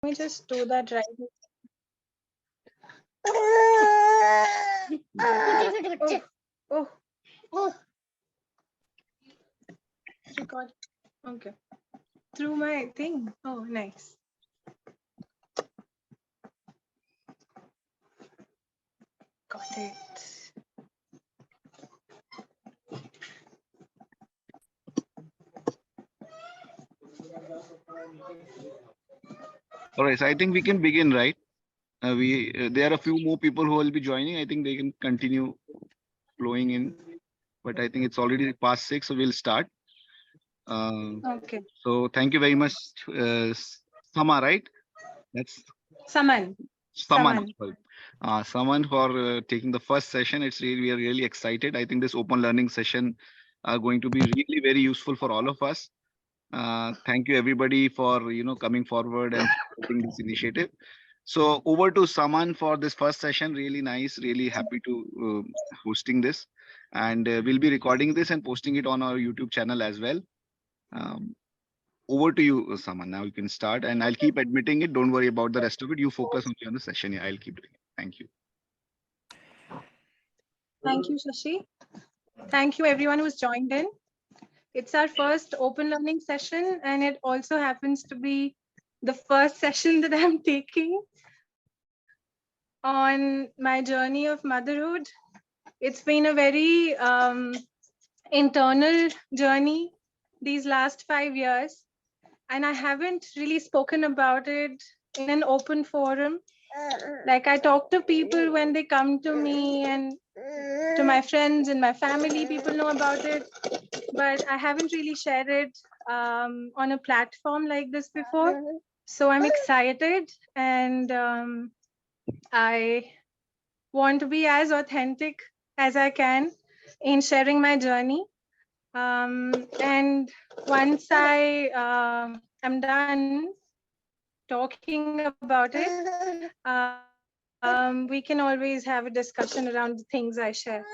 Let me just do that right. Oh. Record. Okay. Through my thing. Oh, nice. Got it. All right, so I think we can begin, right? There are a few more people who will be joining. I think they can continue flowing in, but I think it's already past 6, so we'll start. Okay. So thank you very much, Sama, right? That's Saman. Saman. Saman for taking the first session. We are really excited. I think this open learning session are going to be really very useful for all of us. Thank you everybody for coming forward and supporting this initiative. So over to Saman for this first session. Really nice, really happy to hosting this, and we'll be recording this and posting it on our YouTube channel as well. Over to you, Saman. Now you can start, and I'll keep admitting it. Don't worry about the rest of it. You focus only on the session. Yeah, I'll keep doing it. Thank you. Thank you, Shashi. Thank you everyone who's joined in. It's our first open learning session, and it also happens to be the first session that I'm taking on my journey of motherhood. It's been a very internal journey these last 5 years, and I haven't really spoken about it in an open forum. Like, I talk to people when they come to me, and to my friends and my family, people know about it, but I haven't really shared it on a platform like this before. So I'm excited, and I want to be as authentic as I can in sharing my journey. And once I am done talking about it, we can always have a discussion around the things I share.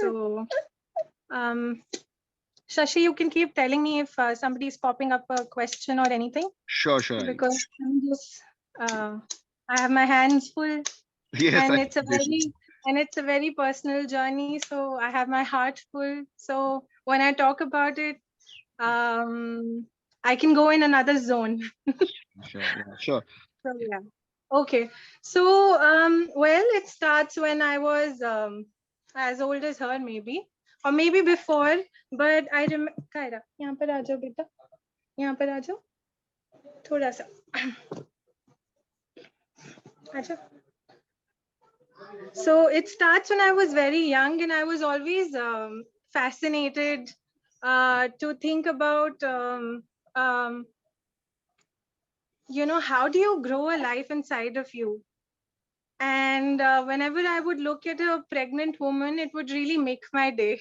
So, Shashi, you can keep telling me if somebody's popping up a question or anything. Sure. Because I'm just, I have my hands full. Yes, and it's a very personal journey. So I have my heart full. So when I talk about it, I can go in another zone. Sure. So yeah. Okay. So well, it starts when I was as old as her, maybe, or maybe before. But I remember. Kaira, यहाँ पर आ जाओ बेटा. यहाँ पर आ जाओ. थोड़ा सा. अच्छा. So it starts when I was very young, and I was always fascinated to think about, how do you grow a life inside of you? And whenever I would look at a pregnant woman, it would really make my day.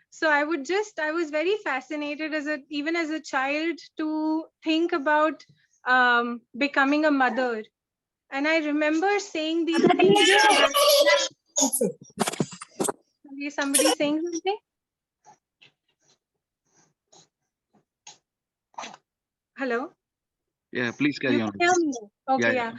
So I was very fascinated even as a child to think about becoming a mother. And I remember saying these things. Is somebody saying something? Hello? Yeah, please carry on. Okay, yeah.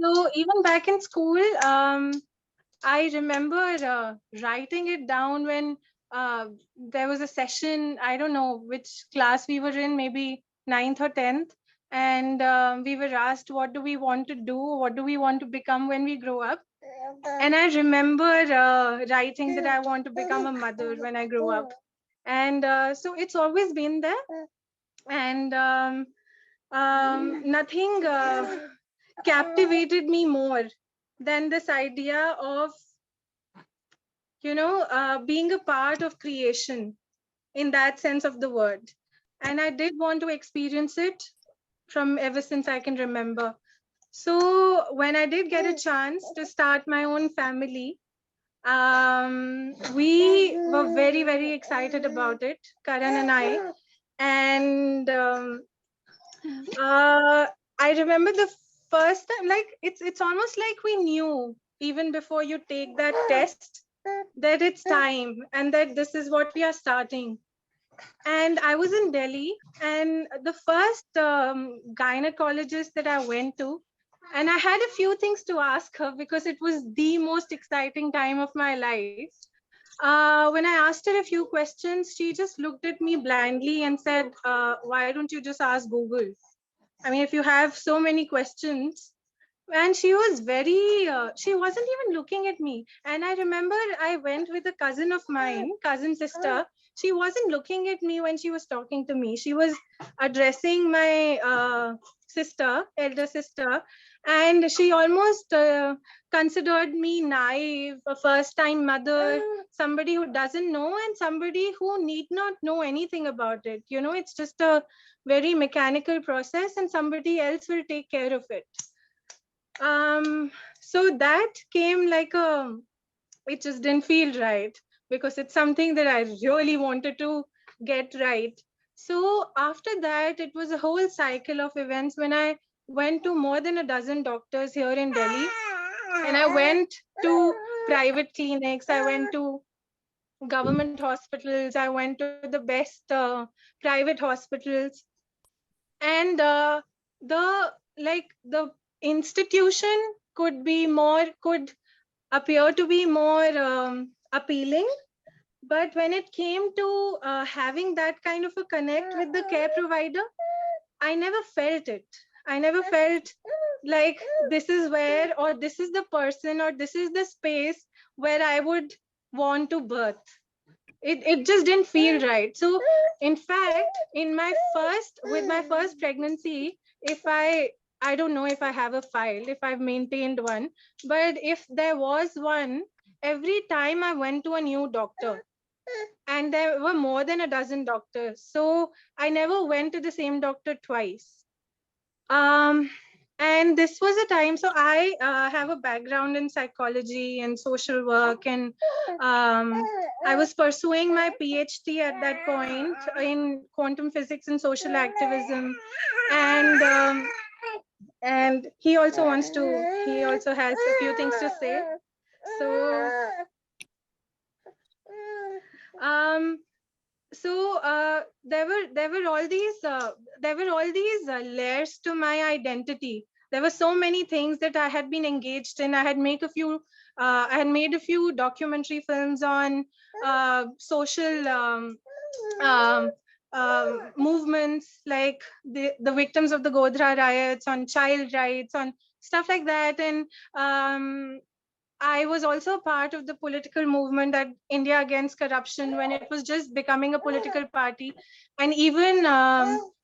So even back in school, I remember writing it down when there was a session. I don't know which class we were in, maybe 9th or 10th. And we were asked, what do we want to do? What do we want to become when we grow up? And I remember writing that I want to become a mother when I grow up. And so it's always been there. And nothing captivated me more than this idea of, being a part of creation in that sense of the word. And I did want to experience it from ever since I can remember. So when I did get a chance to start my own family, we were very, very excited about it, Karan and I. And I remember the first time, like it's almost like we knew even before you take that test that it's time and that this is what we are starting. And I was in Delhi, and the first gynecologist that I went to, and I had a few things to ask her because it was the most exciting time of my life. When I asked her a few questions, she just looked at me blindly and said, why don't you just ask Google? I mean, if you have so many questions. And she was very, she wasn't even looking at me. And I remember I went with a cousin of mine, cousin sister. She wasn't looking at me when she was talking to me. She was addressing my sister, elder sister, and she almost considered me naive, a first time mother, somebody who doesn't know, and somebody who need not know anything about it. You know, it's just a very mechanical process, and somebody else will take care of it. So that came like it just didn't feel right because it's something that I really wanted to get right. So after that, it was a whole cycle of events when I went to more than a dozen doctors here in Delhi, and I went to private clinics, I went to government hospitals, I went to the best private hospitals, and the institution could appear to be more appealing, but when it came to having that kind of a connect with the care provider, I never felt it. I never felt like this is where, or this is the person, or this is the space where I would want to birth. It just didn't feel right. So in fact, with my first pregnancy, if I don't know if I have a file, if I've maintained one, but if there was one, every time I went to a new doctor, and there were more than a dozen doctors, so I never went to the same doctor twice. um and this was a time, so I have a background in psychology and social work, and I was pursuing my PhD at that point in quantum physics and social activism, and he also has a few things to say. So um there were all these layers to my identity. There were so many things that I had been engaged in. I had made a few documentary films on social um, movements, like the victims of the Godhra riots, on child rights, on stuff like that. And I was also part of the political movement at India Against Corruption when it was just becoming a political party. And even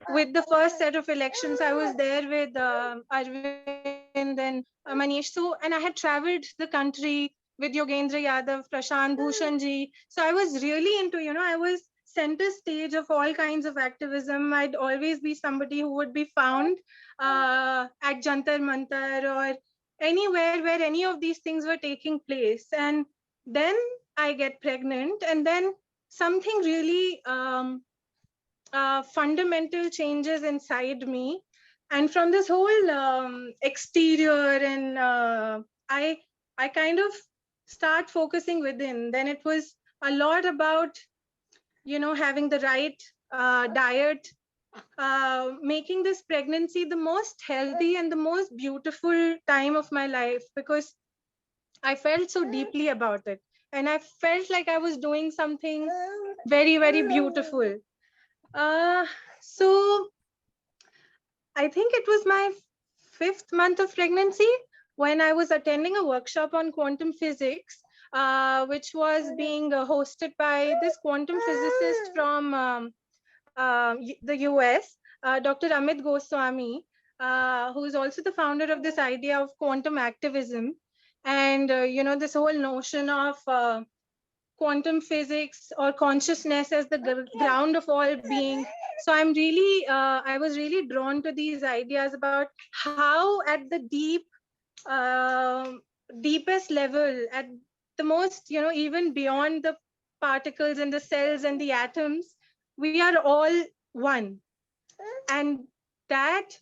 with the first set of elections, I was there with Arvind and Manish. So, and I had traveled the country with Yogendra Yadav, Prashant Bhushan ji. So I was really into, I was center stage of all kinds of activism. I'd always be somebody who would be found at Jantar Mantar or anywhere where any of these things were taking place. And then I get pregnant, and then something really fundamental changes inside me. And from this whole exterior, and I kind of start focusing within. Then it was a lot about having the right diet, making this pregnancy the most healthy and the most beautiful time of my life, because I felt so deeply about it. And I felt like I was doing something very, very beautiful. Uh, so I think it was my 5th month of pregnancy when I was attending a workshop on quantum physics, which was being hosted by this quantum physicist from the US, Dr. Amit Goswami, who is also the founder of this idea of quantum activism. And, this whole notion of quantum physics or consciousness as the ground of all being. So I was really drawn to these ideas about how at the deepest level, at the most, even beyond the particles and the cells and the atoms, we are all one. And that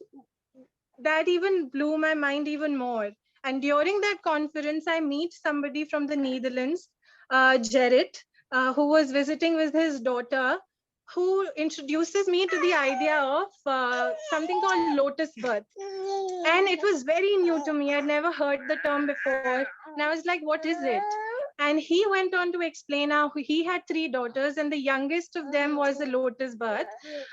even blew my mind even more. And during that conference, I meet somebody from the Netherlands, Gerrit, who was visiting with his daughter, who introduces me to the idea of something called lotus birth. And it was very new to me. I'd never heard the term before. And I was like, what is it? And he went on to explain how he had 3 daughters, and the youngest of them was a lotus birth.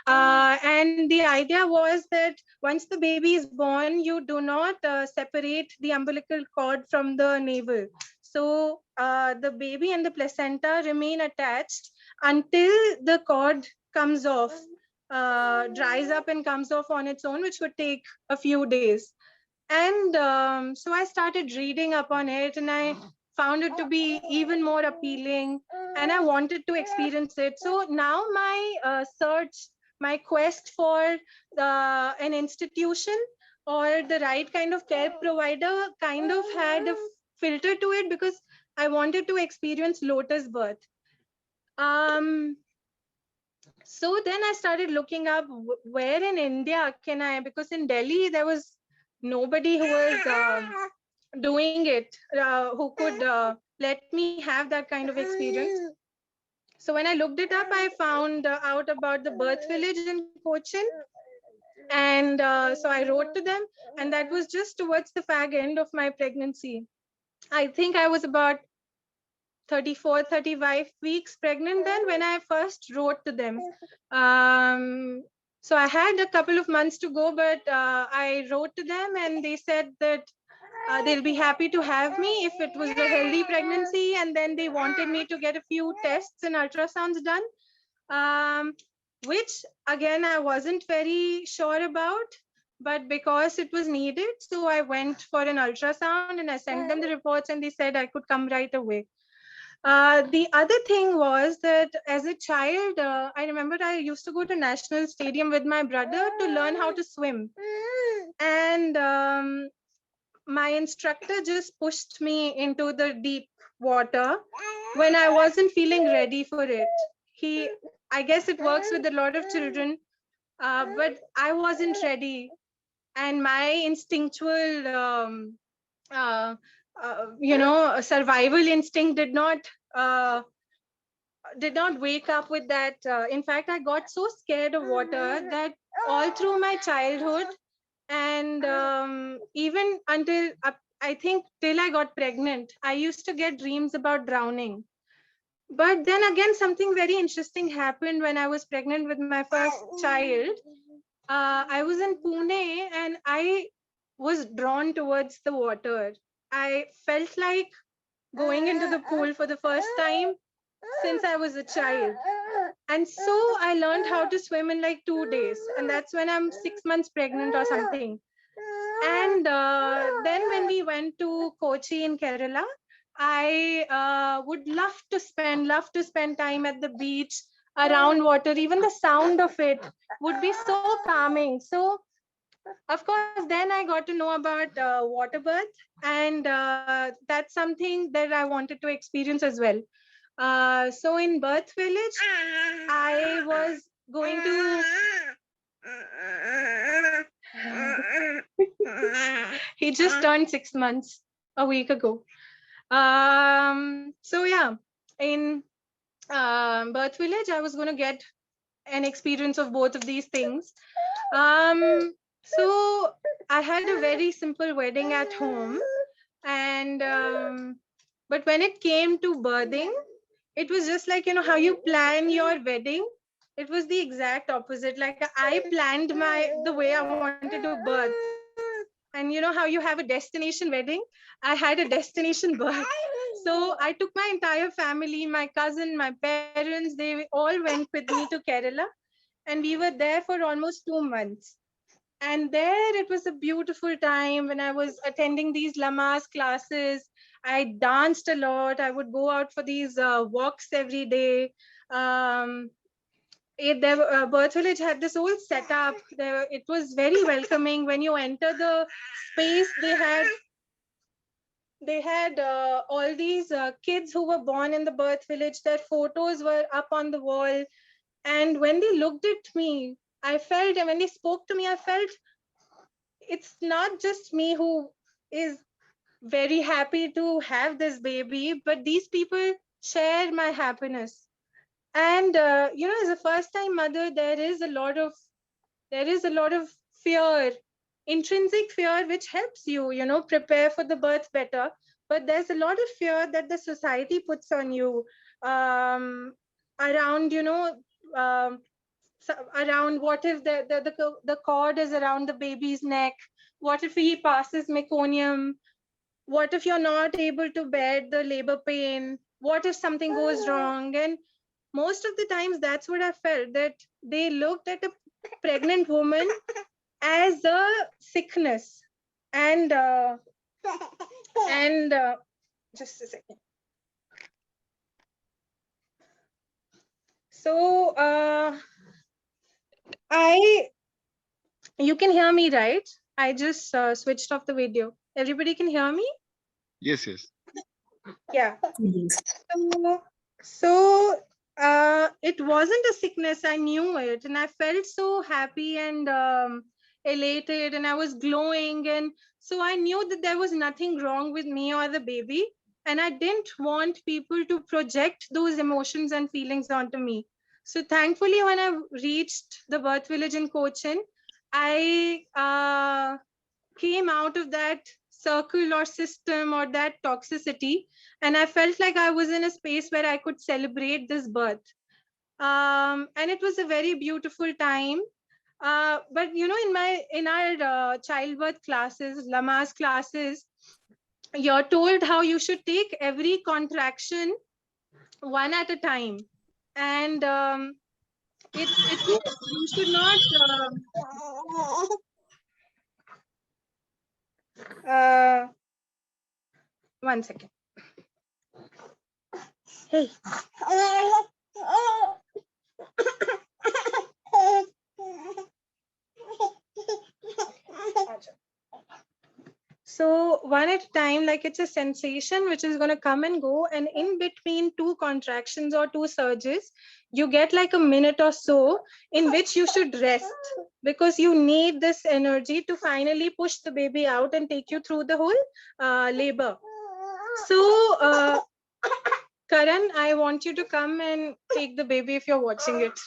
And the idea was that once the baby is born, you do not separate the umbilical cord from the navel. So the baby and the placenta remain attached until the cord comes off, dries up and comes off on its own, which would take a few days. And so I started reading up on it, and I found it to be even more appealing, and I wanted to experience it. So now my search, my quest for an institution or the right kind of care provider kind of had a filter to it, because I wanted to experience lotus birth. So then I started looking up where in India can I, because in Delhi there was nobody who was doing it, who could let me have that kind of experience. So when I looked it up, I found out about the birth village in Cochin. And so I wrote to them, and that was just towards the fag end of my pregnancy. I think I was about 34, 35 weeks pregnant then when I first wrote to them. So I had a couple of months to go, but I wrote to them, and they said that they'll be happy to have me if it was a healthy pregnancy. And then they wanted me to get a few tests and ultrasounds done, which again, I wasn't very sure about, but because it was needed, so I went for an ultrasound and I sent them the reports, and they said I could come right away. The other thing was that as a child, I remember I used to go to National Stadium with my brother to learn how to swim. And my instructor just pushed me into the deep water when I wasn't feeling ready for it. I guess it works with a lot of children, but I wasn't ready. And my instinctual, survival instinct did not wake up with that. In fact, I got so scared of water that all through my childhood, and even until I think till I got pregnant, I used to get dreams about drowning. But then again, something very interesting happened when I was pregnant with my first child. I was in Pune, and I was drawn towards the water. I felt like going into the pool for the first time since I was a child. And so I learned how to swim in like 2 days. And that's when I'm 6 months pregnant or something. And then when we went to Kochi in Kerala, I would love to spend time at the beach, around water. Even the sound of it would be so calming. So of course, then I got to know about water birth, and that's something that I wanted to experience as well. So in Birth Village, I was going to. He just turned 6 months a week ago. So yeah, in Birth Village, I was going to get an experience of both of these things. So I had a very simple wedding at home, and but when it came to birthing, it was just like, how you plan your wedding. It was the exact opposite. Like I planned the way I wanted to birth. And how you have a destination wedding, I had a destination birth. So I took my entire family, my cousin, my parents, they all went with me to Kerala, and we were there for almost 2 months. And there it was a beautiful time when I was attending these Lamas classes. I danced a lot. I would go out for these walks every day. Birth Village had this whole setup. It was very welcoming. When you enter the space, they had all these kids who were born in the Birth Village. Their photos were up on the wall. And when they looked at me, I felt, and when they spoke to me, I felt it's not just me who is very happy to have this baby, but these people share my happiness. And as a first-time mother, there is a lot of fear, intrinsic fear, which helps you, prepare for the birth better. But there's a lot of fear that the society puts on you, around, um, around what if the cord is around the baby's neck? What if he passes meconium? What if you're not able to bear the labor pain? What if something goes wrong? And most of the times that's what I felt, that they looked at a pregnant woman as a sickness. And and just a second. So you can hear me, right? I just switched off the video. Everybody can hear me? Yes, yes. Yeah. So it wasn't a sickness. I knew it, and I felt so happy and elated, and I was glowing. And so I knew that there was nothing wrong with me or the baby. And I didn't want people to project those emotions and feelings onto me. So thankfully, when I reached the birth village in Cochin, I came out of that circle or system or that toxicity, and I felt like I was in a space where I could celebrate this birth. And it was a very beautiful time. But in our childbirth classes, Lama's classes, you're told how you should take every contraction one at a time. And you should not one second. Hey. So one at a time, like it's a sensation which is going to come and go. And in between two contractions or two surges, you get like a minute or so in which you should rest, because you need this energy to finally push the baby out and take you through the whole labor. So Karan, I want you to come and take the baby if you're watching it,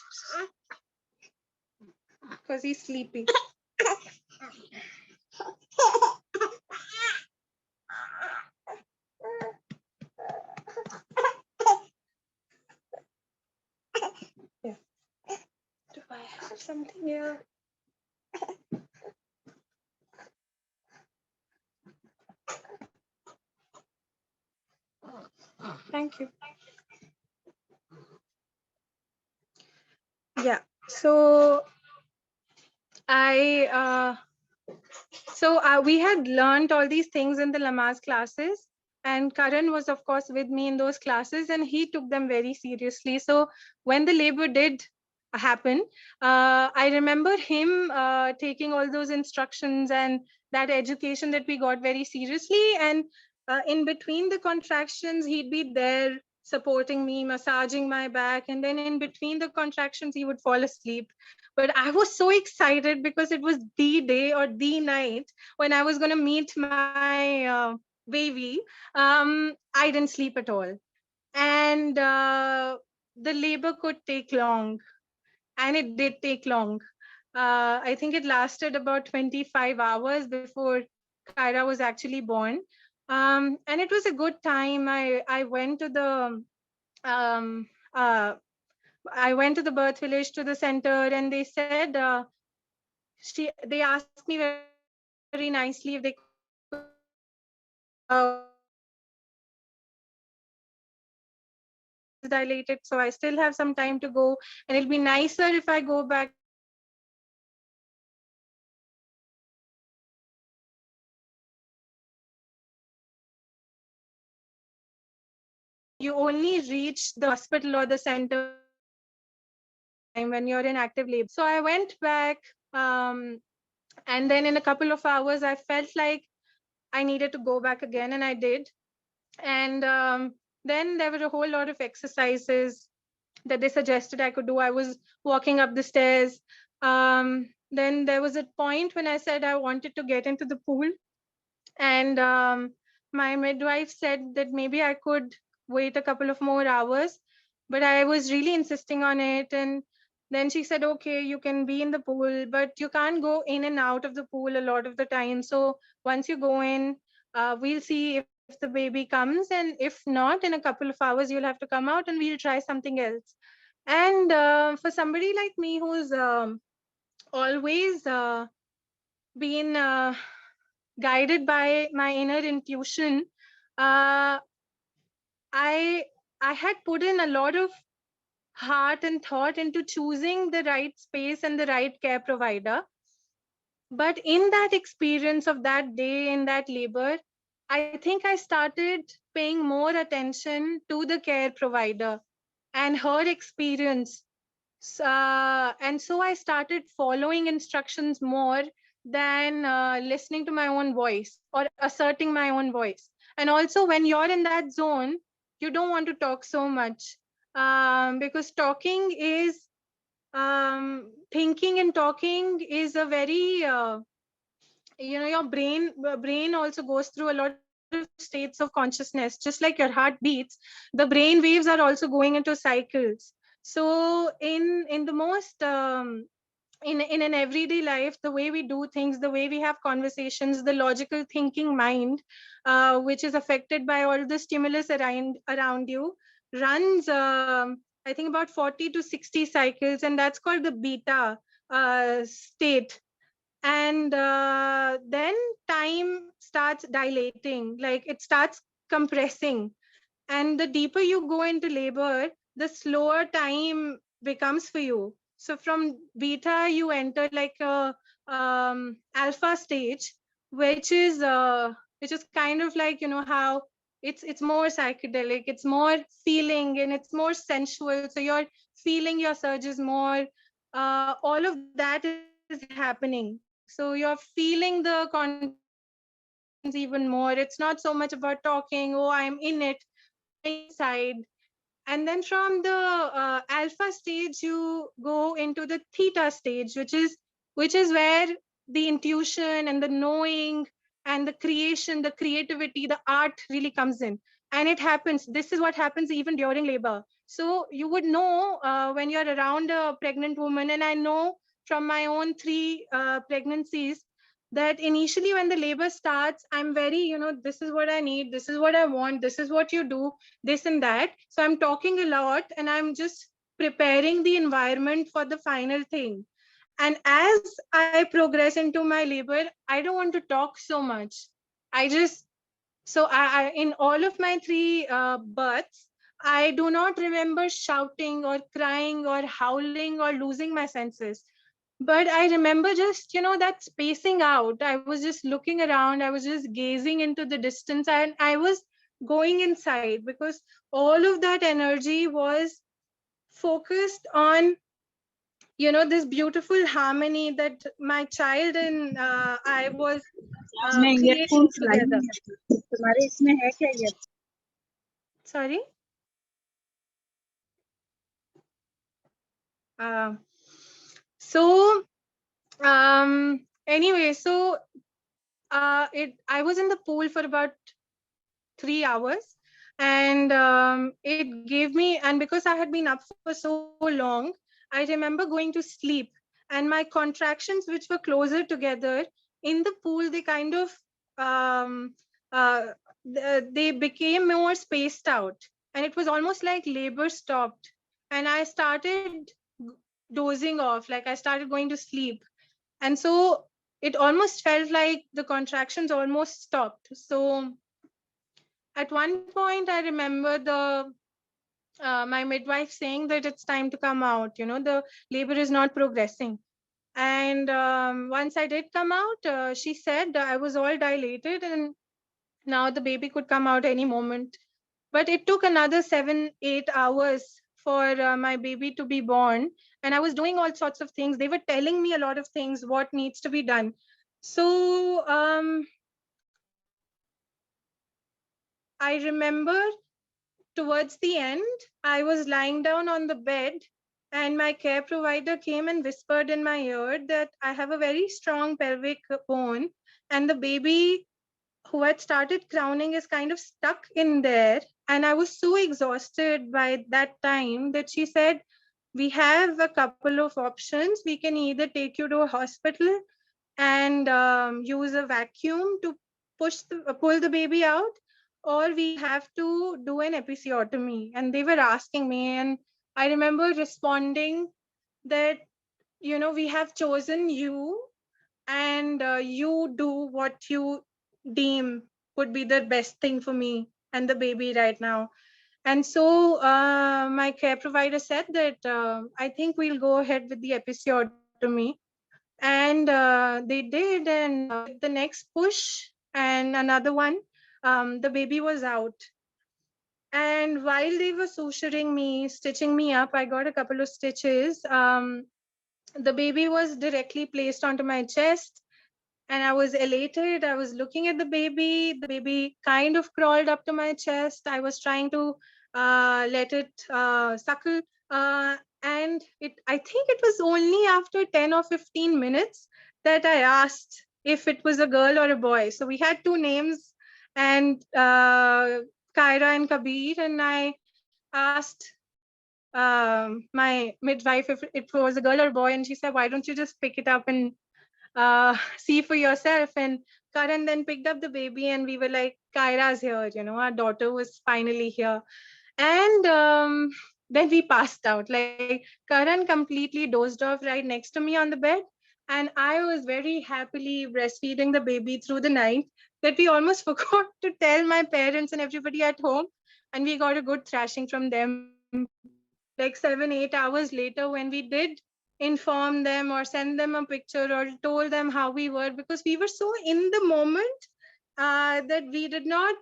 because he's sleepy. Yeah. Do I have something here? Thank you. Yeah. So we had learned all these things in the Lama's classes, and Karan was of course with me in those classes, and he took them very seriously. So when the labor did happen, I remember him taking all those instructions and that education that we got very seriously. And in between the contractions, he'd be there supporting me, massaging my back, and then in between the contractions, he would fall asleep. But I was so excited because it was the day or the night when I was going to meet my baby. I didn't sleep at all. And the labor could take long, and it did take long. I think it lasted about 25 hours before Kyra was actually born. And it was a good time. I went to the um, uh, I went to the birth village, to the center, and they said they asked me very nicely if they could dilated, so I still have some time to go, and it'll be nicer if I go back to Cochin. You only reach the hospital or the center time when you're in active labor. So I went back, and then in a couple of hours, I felt like I needed to go back again, and I did. And then there were a whole lot of exercises that they suggested I could do. I was walking up the stairs. Then there was a point when I said I wanted to get into the pool, and my midwife said that maybe I could wait a couple of more hours. but I was really insisting on it. And then she said, okay, you can be in the pool, but you can't go in and out of the pool a lot of the time. So once you go in, we'll see if the baby comes. And if not, in a couple of hours, you'll have to come out and we'll try something else. And for somebody like me who's always been guided by my inner intuition, uh, I I had put in a lot of heart and thought into choosing the right space and the right care provider. But in that experience of that day in that labor, I think I started paying more attention to the care provider and her experience. And so I started following instructions more than listening to my own voice or asserting my own voice. And also, when you're in that zone, you don't want to talk so much, because talking is thinking and talking is a very your brain also goes through a lot of states of consciousness. Just like your heart beats, the brain waves are also going into cycles. So in the most in an everyday life, the way we do things, the way we have conversations, the logical thinking mind, which is affected by all the stimulus around you, runs I think about 40 to 60 cycles, and that's called the beta state. And then time starts dilating, like it starts compressing. And the deeper you go into labor, the slower time becomes for you. So from beta, you enter like a alpha stage, which is kind of like, how it's more psychedelic, it's more feeling, and it's more sensual. So you're feeling your surges more. All of that is happening. So you're feeling the contractions even more. It's not so much about talking, oh, I'm in it, you're inside. And then from the alpha stage, you go into the theta stage, which is where the intuition and the knowing and the creation, the creativity, the art really comes in. And it happens. This is what happens even during labor. So you would know when you're around a pregnant woman, and I know from my own three pregnancies that initially when the labor starts, I'm very, this is what I need, this is what I want, this is what you do, this and that. So I'm talking a lot and I'm just preparing the environment for the final thing. And as I progress into my labor, I don't want to talk so much. I just, so I in all of my three births, I do not remember shouting or crying or howling or losing my senses. But I remember just, that spacing out. I was just looking around, I was just gazing into the distance, and I was going inside because all of that energy was focused on, this beautiful harmony that my child and I was मैं creating earphones लाई together. हूँ तुम्हारे इसमें है क्या ये Sorry. So anyway, so it I was in the pool for about 3 hours, and it gave me, and because I had been up for so long, I remember going to sleep, and my contractions, which were closer together in the pool, they kind of um, uh, they became more spaced out, and it was almost like labor stopped, and I started dozing off, like I started going to sleep. And so it almost felt like the contractions almost stopped. So at one point, I remember the my midwife saying that it's time to come out. The labor is not progressing. And once I did come out, she said I was all dilated, and now the baby could come out any moment. But it took another 7, 8 hours for my baby to be born, and I was doing all sorts of things. They were telling me a lot of things, what needs to be done. So I remember towards the end, I was lying down on the bed, and my care provider came and whispered in my ear that I have a very strong pelvic bone, and the baby who had started crowning is kind of stuck in there. And I was so exhausted by that time that she said, we have a couple of options. We can either take you to a hospital and use a vacuum to pull the baby out, or we have to do an episiotomy. And they were asking me, and I remember responding that, we have chosen you, and you do what you deem would be the best thing for me and the baby right now. And so my care provider said that I think we'll go ahead with the episiotomy. And they did. And with the next push and another one, the baby was out. And while they were suturing me, stitching me up, I got a couple of stitches. The baby was directly placed onto my chest, and I was elated. I was looking at the baby. The baby kind of crawled up to my chest. I was trying to let it suckle. And I think it was only after 10 or 15 minutes that I asked if it was a girl or a boy. So we had two names, and Kyra and Kabir, and I asked my midwife if it was a girl or a boy, and she said, why don't you just pick it up and see for yourself? And Karan then picked up the baby, and we were like, Kyra's here, our daughter was finally here. And then we passed out. Like, Karan completely dozed off right next to me on the bed. And I was very happily breastfeeding the baby through the night that we almost forgot to tell my parents and everybody at home. And we got a good thrashing from them like 7-8 hours later, when we did inform them or send them a picture or told them how we were, because we were so in the moment that we did not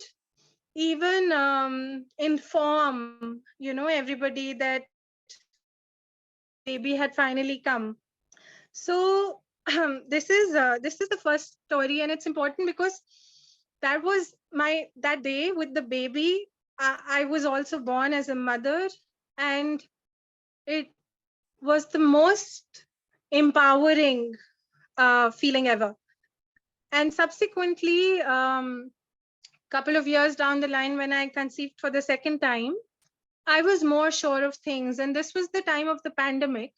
even inform everybody that the baby had finally come. So this is the first story, and it's important because that was that day with the baby. I was also born as a mother, and it was the most empowering feeling ever. And subsequently, couple of years down the line, when I conceived for the second time, I was more sure of things. And this was the time of the pandemic.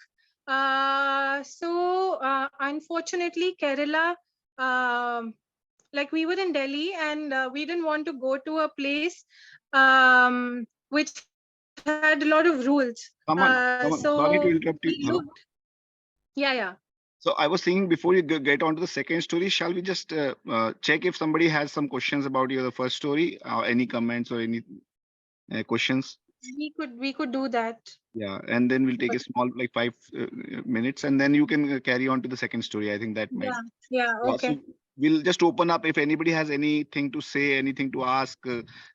Unfortunately, Kerala, like we were in Delhi, and we didn't want to go to a place which had a lot of rules. Sorry to interrupt you. Hello? Yeah. So I was thinking, before you get on to the second story, shall we just check if somebody has some questions about the first story, any comments or any questions? We could do that. Yeah, and then we'll take a small, like 5 minutes, and then you can carry on to the second story. I think that might. Yeah. Okay. So we'll just open up if anybody has anything to say, anything to ask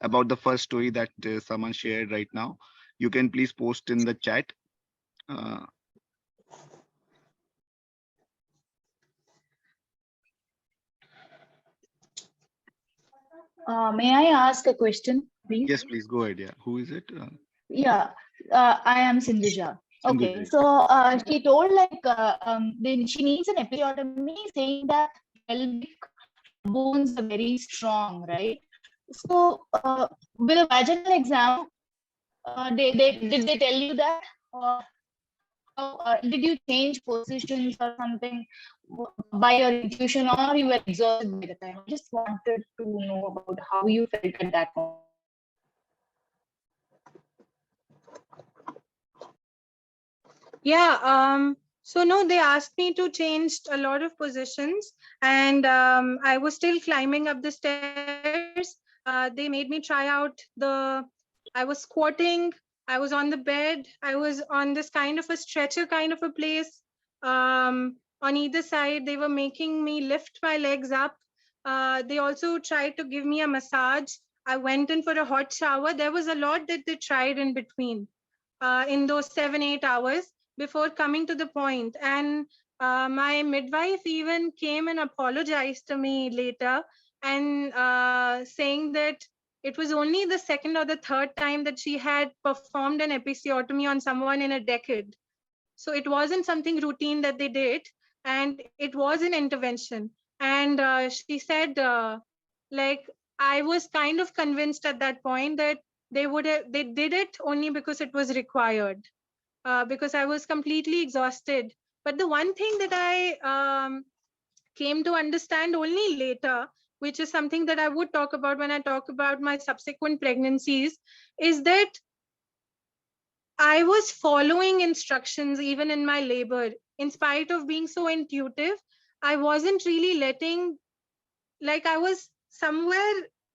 about the first story that someone shared right now. You can please post in the chat. May I ask a question, please? Yes, please go ahead. Yeah, who is it? Yeah, I am Sindhuja. Okay, Sindhuja. so she told then she needs an episiotomy, saying that pelvic bones are very strong, right? So with a vaginal exam, did they tell you that, or did you change positions or something by your intuition, or you were exhausted by the time? I just wanted to know about how you felt at that moment. Yeah. So no, they asked me to change a lot of positions, and I was still climbing up the stairs. They made me try out I was squatting, I was on the bed, I was on this kind of a stretcher kind of a place. On either side, they were making me lift my legs up. They also tried to give me a massage. I went in for a hot shower. There was a lot that they tried in between, in those 7-8 hours before coming to the point. And my midwife even came and apologized to me later, and saying that it was only the second or the third time that she had performed an episiotomy on someone in a decade. So it wasn't something routine that they did, and it was an intervention. And she said, like, I was kind of convinced at that point that They did it only because it was required, because I was completely exhausted. But the one thing that I came to understand only later, which is something that I would talk about when I talk about my subsequent pregnancies, is that I was following instructions even in my labor. In spite of being so intuitive, I wasn't really letting, like, I was somewhere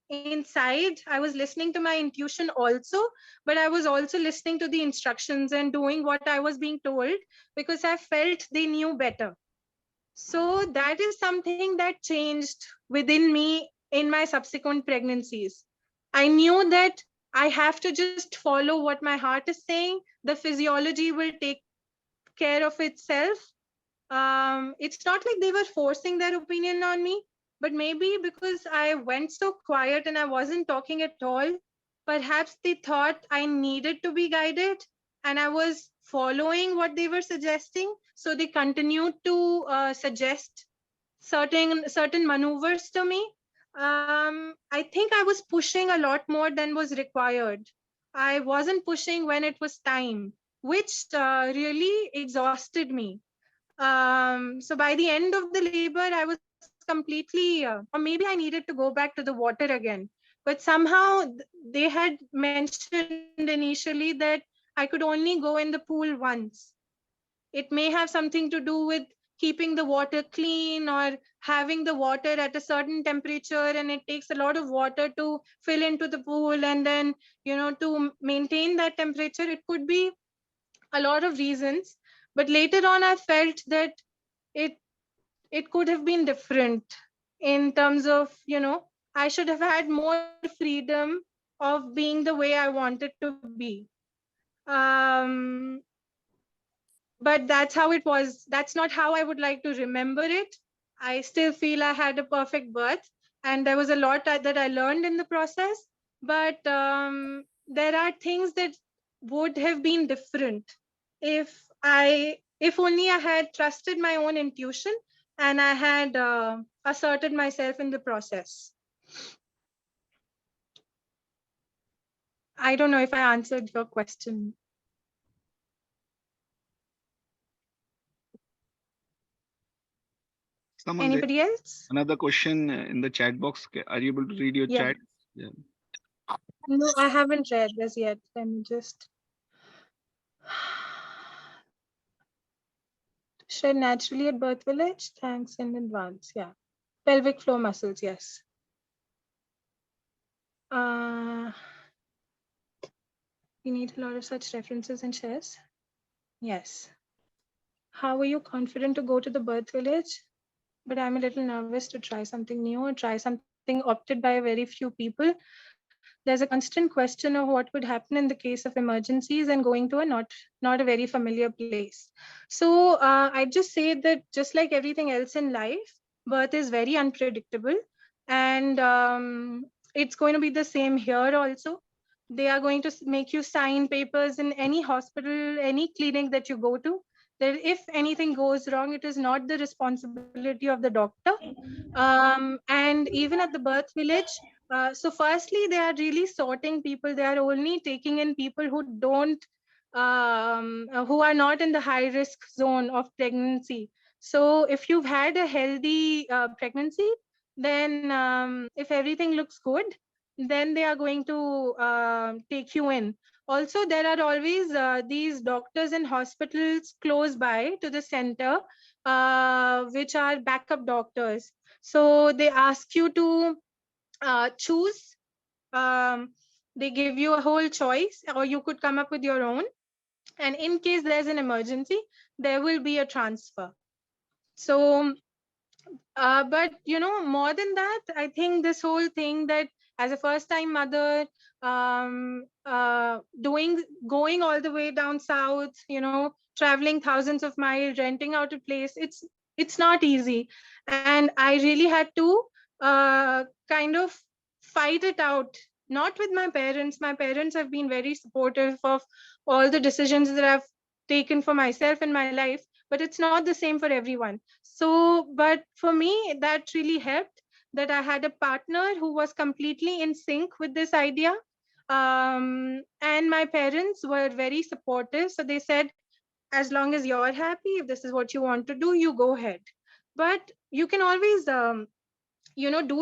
inside, I was listening to my intuition also, but I was also listening to the instructions and doing what I was being told because I felt they knew better. So that is something that changed within me in my subsequent pregnancies. I knew that I have to just follow what my heart is saying. The physiology will take care of itself. It's not like they were forcing their opinion on me, but maybe because I went so quiet and I wasn't talking at all, perhaps they thought I needed to be guided and I was following what they were suggesting. So they continued to suggest certain maneuvers to me. I think I was pushing a lot more than was required. I wasn't pushing when it was time, which really exhausted me. So by the end of the labor, I was completely, or maybe I needed to go back to the water again. But somehow they had mentioned initially that I could only go in the pool once. It may have something to do with keeping the water clean or having the water at a certain temperature, and it takes a lot of water to fill into the pool, and then, to maintain that temperature. It could be a lot of reasons, but later on I felt that it it could have been different in terms of, I should have had more freedom of being the way I wanted to be. um but that's how it was. That's not how I would like to remember it. I still feel I had a perfect birth, and there was a lot that I learned in the process. But there are things that would have been different if only I had trusted my own intuition and I had asserted myself in the process. I don't know if I answered your question. Someone, Anybody else? another question in the chat box. Are you able to read your Yeah. chat? Yeah. No, I haven't read this yet. Let me just. Shed naturally at birth village. Thanks in advance. Yeah. Pelvic floor muscles. Yes. We need a lot of such references and shares. Yes. How are you confident to go to the birth village? But I'm a little nervous to try something new or try something opted by a very few people. There's a constant question of what would happen in the case of emergencies and going to a not a very familiar place. So I'd just say that just like everything else in life, birth is very unpredictable, and it's going to be the same here also. They are going to make you sign papers in any hospital, any clinic that you go to, that if anything goes wrong, it is not the responsibility of the doctor. And even at the birth village, so firstly, they are really sorting people. They are only taking in people who are not in the high risk zone of pregnancy. So if you've had a healthy pregnancy, then if everything looks good, then they are going to take you in. Also, there are always these doctors and hospitals close by to the center, which are backup doctors. So they ask you to choose. They give you a whole choice, or you could come up with your own. And in case there's an emergency, there will be a transfer. So but more than that, I think this whole thing that as a first time mother, going all the way down south, traveling thousands of miles, renting out a place, it's not easy. And I really had to kind of fight it out, not with my parents. My parents have been very supportive of all the decisions that I've taken for myself in my life, but it's not the same for everyone. So, but for me, that really helped, that I had a partner who was completely in sync with this idea. And my parents were very supportive. So they said, as long as you're happy, if this is what you want to do, you go ahead. But you can always, do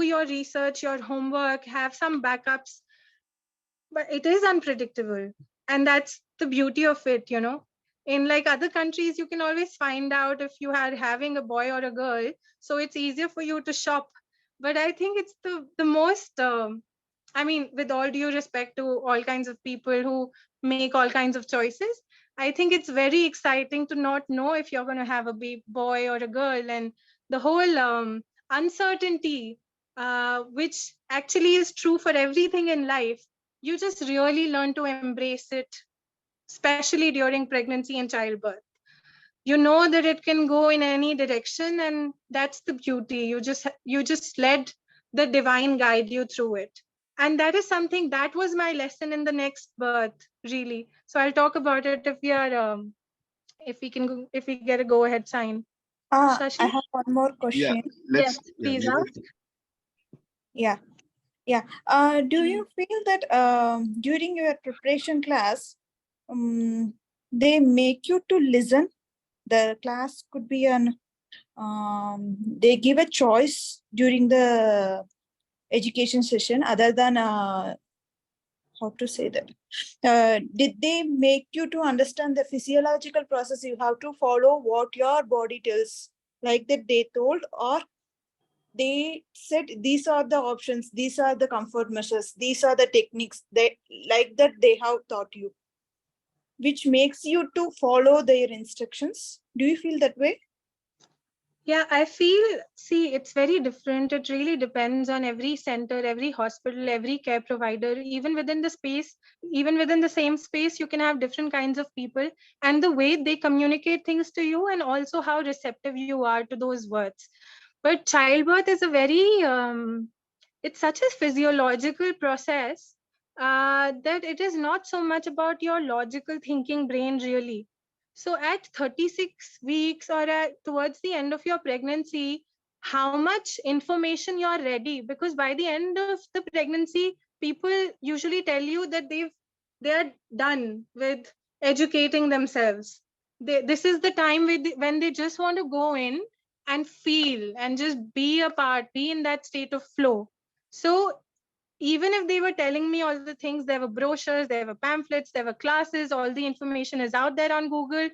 your research, your homework, have some backups. But it is unpredictable. And that's the beauty of it, In like other countries, you can always find out if you are having a boy or a girl. So it's easier for you to shop. But I think it's the most with all due respect to all kinds of people who make all kinds of choices, I think it's very exciting to not know if you're going to have a boy or a girl, and the whole uncertainty, which actually is true for everything in life. You just really learn to embrace it, especially during pregnancy and childbirth. You know that it can go in any direction, and that's the beauty. You just let the divine guide you through it. And that is something that was my lesson in the next birth, really. So I'll talk about it if we get a go ahead sign. I Shashi? have one more Yeah, question. Yes, yeah, please maybe. ask. Yeah. Do you feel that during your preparation class, they make you to listen? The class could be they give a choice during the education session other than how to say that. Did they make you to understand the physiological process? You have to follow what your body tells, like that they told, or they said these are the options, these are the comfort measures, these are the techniques, they like that they have taught you, which makes you to follow their instructions. Do you feel that way? Yeah, see, it's very different. It really depends on every center, every hospital, every care provider. Even within the same space, you can have different kinds of people and the way they communicate things to you, and also how receptive you are to those words. But childbirth is it's such a physiological process that it is not so much about your logical thinking brain, really. So at 36 weeks or towards the end of your pregnancy, how much information you're ready? Because by the end of the pregnancy, people usually tell you that they are done with educating themselves. This is the time when they just want to go in and feel and just be a part, be in that state of flow. So even if they were telling me all the things, there were brochures, there were pamphlets, there were classes, all the information is out there on Google.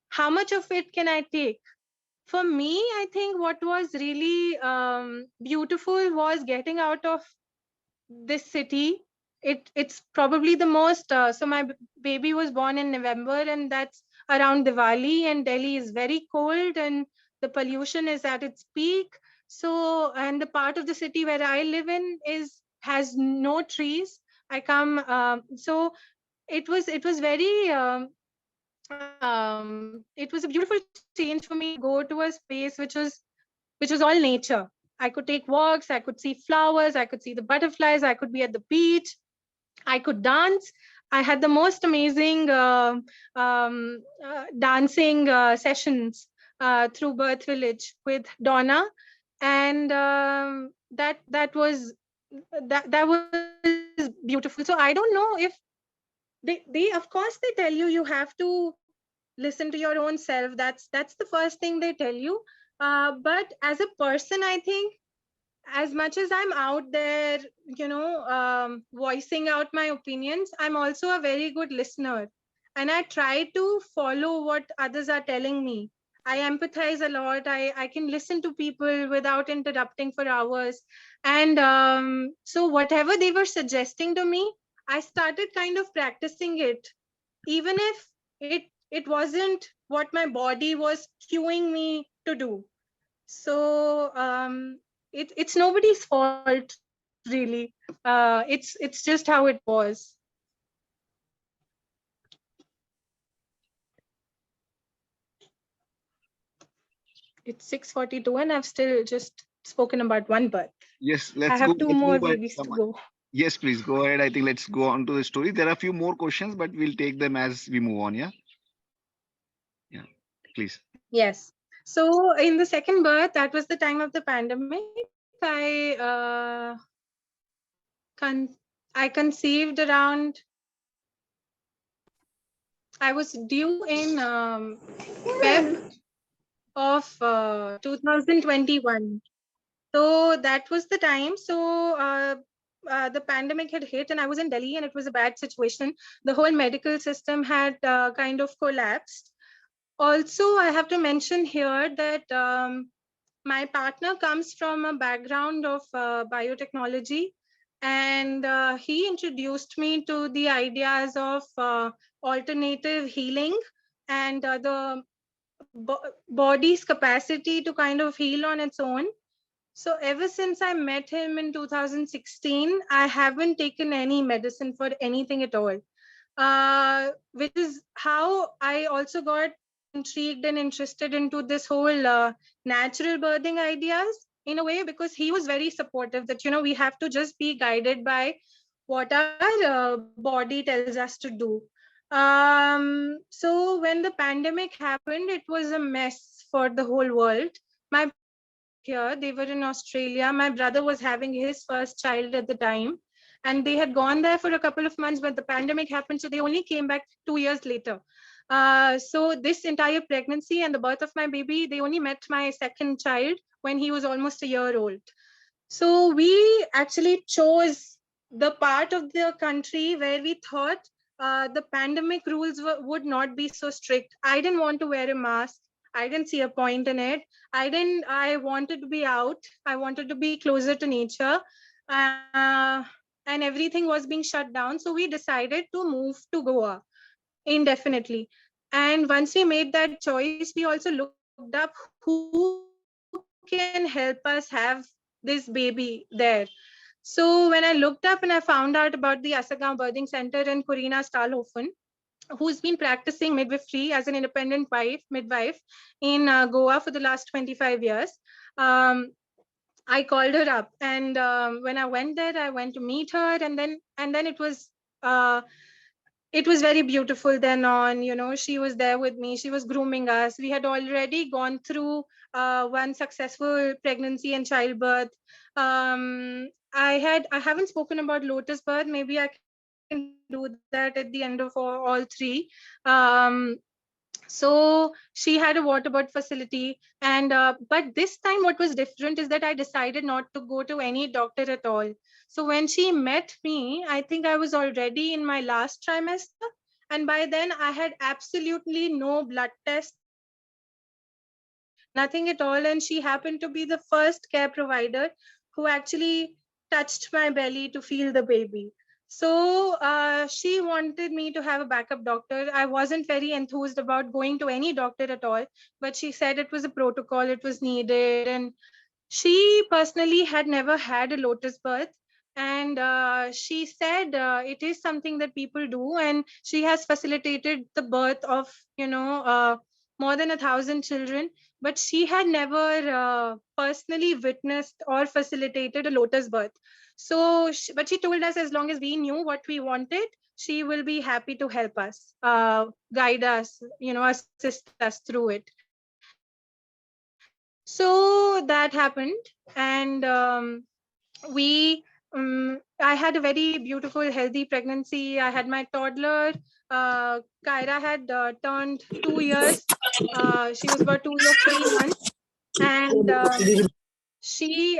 How much of it can I take? For me, I think what was really beautiful was getting out of this city. It's probably the most. So my baby was born in November, and that's around Diwali, and Delhi is very cold, and the pollution is at its peak. So, and the part of the city where I live in has no trees. I come. It was very. It was a beautiful change for me to go to a space which was all nature. I could take walks, I could see flowers, I could see the butterflies, I could be at the beach, I could dance. I had the most amazing dancing sessions through Birth Village with Donna, and that was beautiful. So I don't know if they of course they tell you have to listen to your own self. That's the first thing they tell you. But as a person, I think as much as I'm out there, voicing out my opinions, I'm also a very good listener. And I try to follow what others are telling me. I empathize a lot. I can listen to people without interrupting for hours. And so, whatever they were suggesting to me, I started kind of practicing it, even if it wasn't what my body was cueing me to do. So it's nobody's fault, really. It's just how it was. It's 6:42 and I've still just spoken about one birth. Yes, I have two let's more move ahead. babies to Someone. go. Yes, please go ahead. I think let's go on to the story. There are a few more questions, but we'll take them as we move on. Yeah. Yeah, please. Yes. So in the second birth, that was the time of the pandemic. I I conceived around, I was due in Feb of 2021. So that was the time. So the pandemic had hit, and I was in Delhi, and it was a bad situation. The whole medical system had kind of collapsed. Also, I have to mention here that my partner comes from a background of biotechnology, and he introduced me to the ideas of alternative healing and the body's capacity to kind of heal on its own. So ever since I met him in 2016, I haven't taken any medicine for anything at all. Which is how I also got intrigued and interested into this whole natural birthing ideas in a way, because he was very supportive that, we have to just be guided by what our body tells us to do. So when the pandemic happened, it was a mess for the whole world. My parents were not here, they were in Australia. My brother was having his first child at the time, and they had gone there for a couple of months, but the pandemic happened, so they only came back 2 years later. So this entire pregnancy and the birth of my baby, they only met my second child when he was almost a year old. So we actually chose the part of the country where we thought the pandemic rules would not be so strict. I didn't want to wear a mask. I didn't see a point in it. I wanted to be out. I wanted to be closer to nature. Uh, and everything was being shut down. So we decided to move to Goa indefinitely. And once we made that choice, we also looked up who can help us have this baby there. So when I looked up and I found out about the Asagam Birthing Center in Corina Stalhofen, who's been practicing midwifery as an independent midwife in Goa for the last 25 years. Um, I called her up, and when I went there, I went to meet her, and then uh, it was very beautiful. Then on, she was there with me. She was grooming us. We had already gone through one successful pregnancy and childbirth. I haven't spoken about lotus birth. Maybe I can do that at the end of all three. So she had a water birth facility, and but this time what was different is that I decided not to go to any doctor at all. So when she met me, I think I was already in my last trimester, and by then I had absolutely no blood tests, no nothing at all. And she happened to be the first care provider who actually touched my belly to feel the baby. So she wanted me to have a backup doctor. I wasn't very enthused about going to any doctor at all, but she said it was a protocol, it was needed. And she personally had never had a lotus birth. And she said it is something that people do, and she has facilitated the birth of, more than 1,000 children. But she had never personally witnessed or facilitated a lotus birth. So, but she told us as long as we knew what we wanted, she will be happy to help us, guide us, assist us through it. So that happened, and I had a very beautiful, healthy pregnancy. I had my toddler. Kyra had turned 2 years. She was about 2 years, 3 months, and she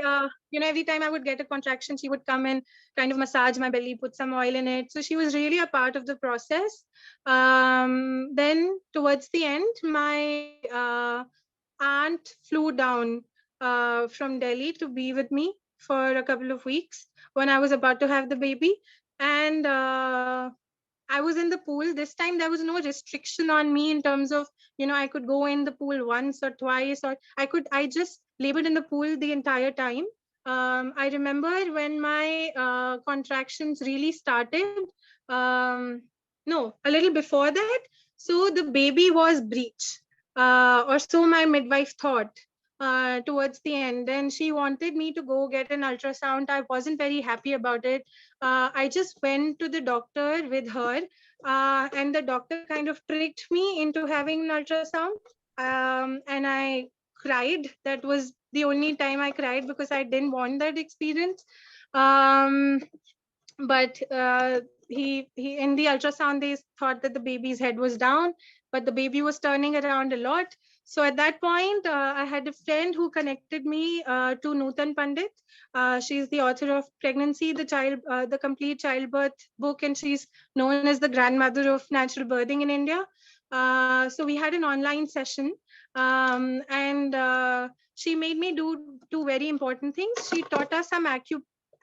every time I would get a contraction, she would come and kind of massage my belly, put some oil in it. So she was really a part of the process. Then towards the end, my aunt flew down from Delhi to be with me for a couple of weeks when I was about to have the baby. And I was in the pool. This time there was no restriction on me in terms of, I could go in the pool once or twice, or I just labored in the pool the entire time. I remember when my contractions really started, no, a little before that. So the baby was breech, or so my midwife thought. Towards the end, and she wanted me to go get an ultrasound. I wasn't very happy about it. I just went to the doctor with her, and the doctor kind of tricked me into having an ultrasound. And I cried. That was the only time I cried because I didn't want that experience. but he in the ultrasound they thought that the baby's head was down, but the baby was turning around a lot. So at that point, I had a friend who connected me to Nutan Pandit. She's the author of Pregnancy, the Complete Childbirth book, and she's known as the grandmother of natural birthing in India. So we had an online session, and she made me do two very important things. She taught us some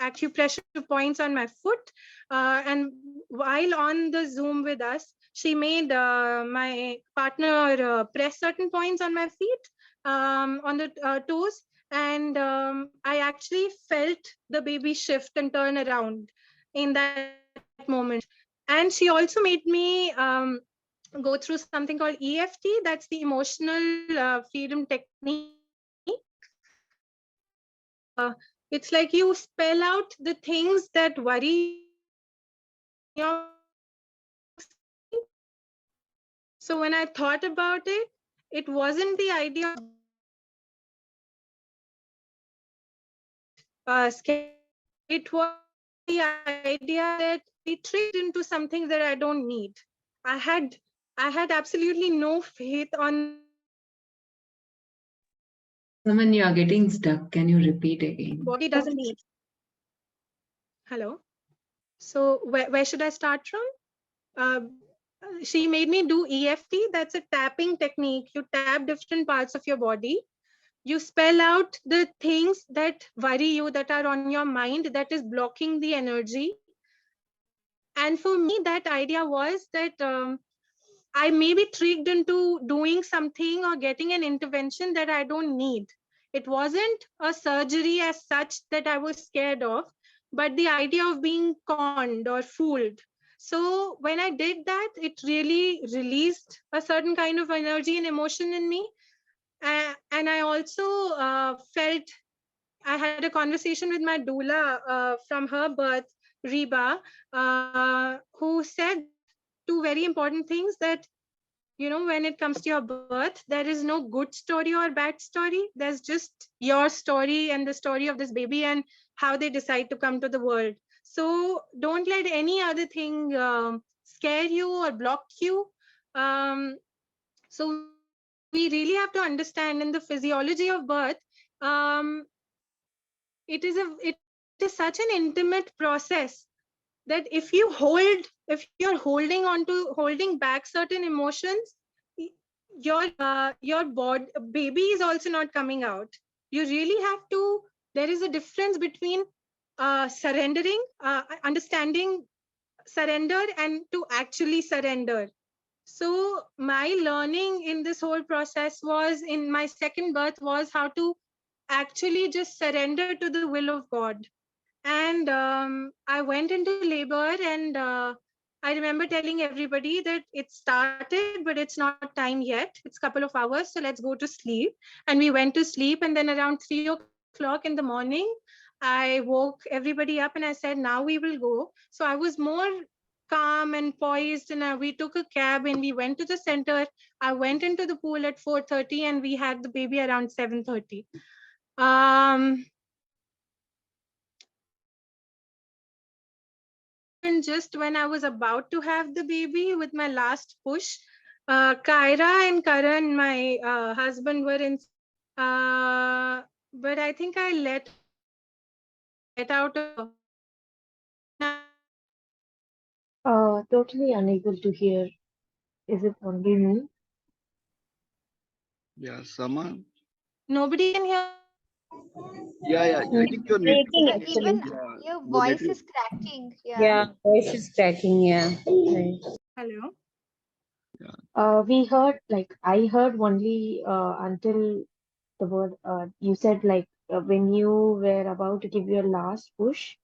acupressure points on my foot, and while on the Zoom with us, she made my partner press certain points on my feet, on the toes, and I actually felt the baby shift and turn around in that moment. And she also made me go through something called EFT, that's the emotional freedom technique. It's like you spell out the things that worry you. So when I thought about it, it wasn't the idea of it was the idea that it tricked into something that I don't need. I had absolutely no faith on. Saman, you are getting stuck. Can you repeat again? Body doesn't need. Hello. So where should I start from? She made me do EFT. That's a tapping technique. You tap different parts of your body. You spell out the things that worry you, that are on your mind, that is blocking the energy. And for me, that idea was that I may be tricked into doing something or getting an intervention that I don't need. It wasn't a surgery as such that I was scared of, but the idea of being conned or fooled. So when I did that, it really released a certain kind of energy and emotion in me. And I also felt, I had a conversation with my doula from her birth, Reba, who said two very important things, that when it comes to your birth, there is no good story or bad story. There's just your story and the story of this baby and how they decide to come to the world. So don't let any other thing scare you or block you. So we really have to understand in the physiology of birth, it is such an intimate process that if you're holding back certain emotions, your baby is also not coming out. You really have to. There is a difference between surrendering, understanding surrender, and to actually surrender. So my learning in this whole process was, in my second birth, was how to actually just surrender to the will of God. And I went into labor, and I remember telling everybody that it started, but it's not time yet. It's a couple of hours, so let's go to sleep. And we went to sleep, and then around 3 o'clock in the morning, I woke everybody up and I said, now we will go. So I was more calm and poised, and we took a cab and we went to the center. I went into the pool at 4:30 and we had the baby around 7:30. And just when I was about to have the baby with my last push, Kyra and Karan, my husband, were in. But I think I let out. Totally unable to hear. Is it only me? Yeah, Saman. Nobody can hear. Yeah. I think your Breaking network. actually. Even Yeah, your the voice network. is cracking. Yeah. Yeah, voice is cracking. Yeah. Right. Hello. We heard, like, I heard only until the word you said, like, when you were about to give your last push.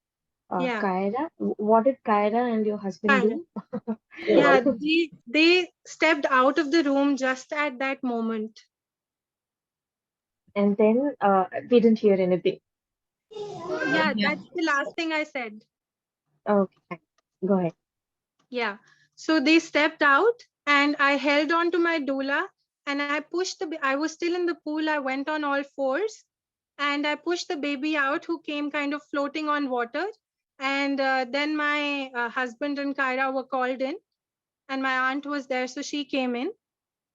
Yeah. Kyra, what did Kyra and your husband Kyra. do? Yeah, they stepped out of the room just at that moment. And then we didn't hear anything. Yeah, that's the last thing I said. Okay, go ahead. Yeah. So they stepped out and I held on to my doula and I pushed I was still in the pool. I went on all fours and I pushed the baby out, who came kind of floating on water. And then my husband and Kyra were called in, and my aunt was there, so she came in.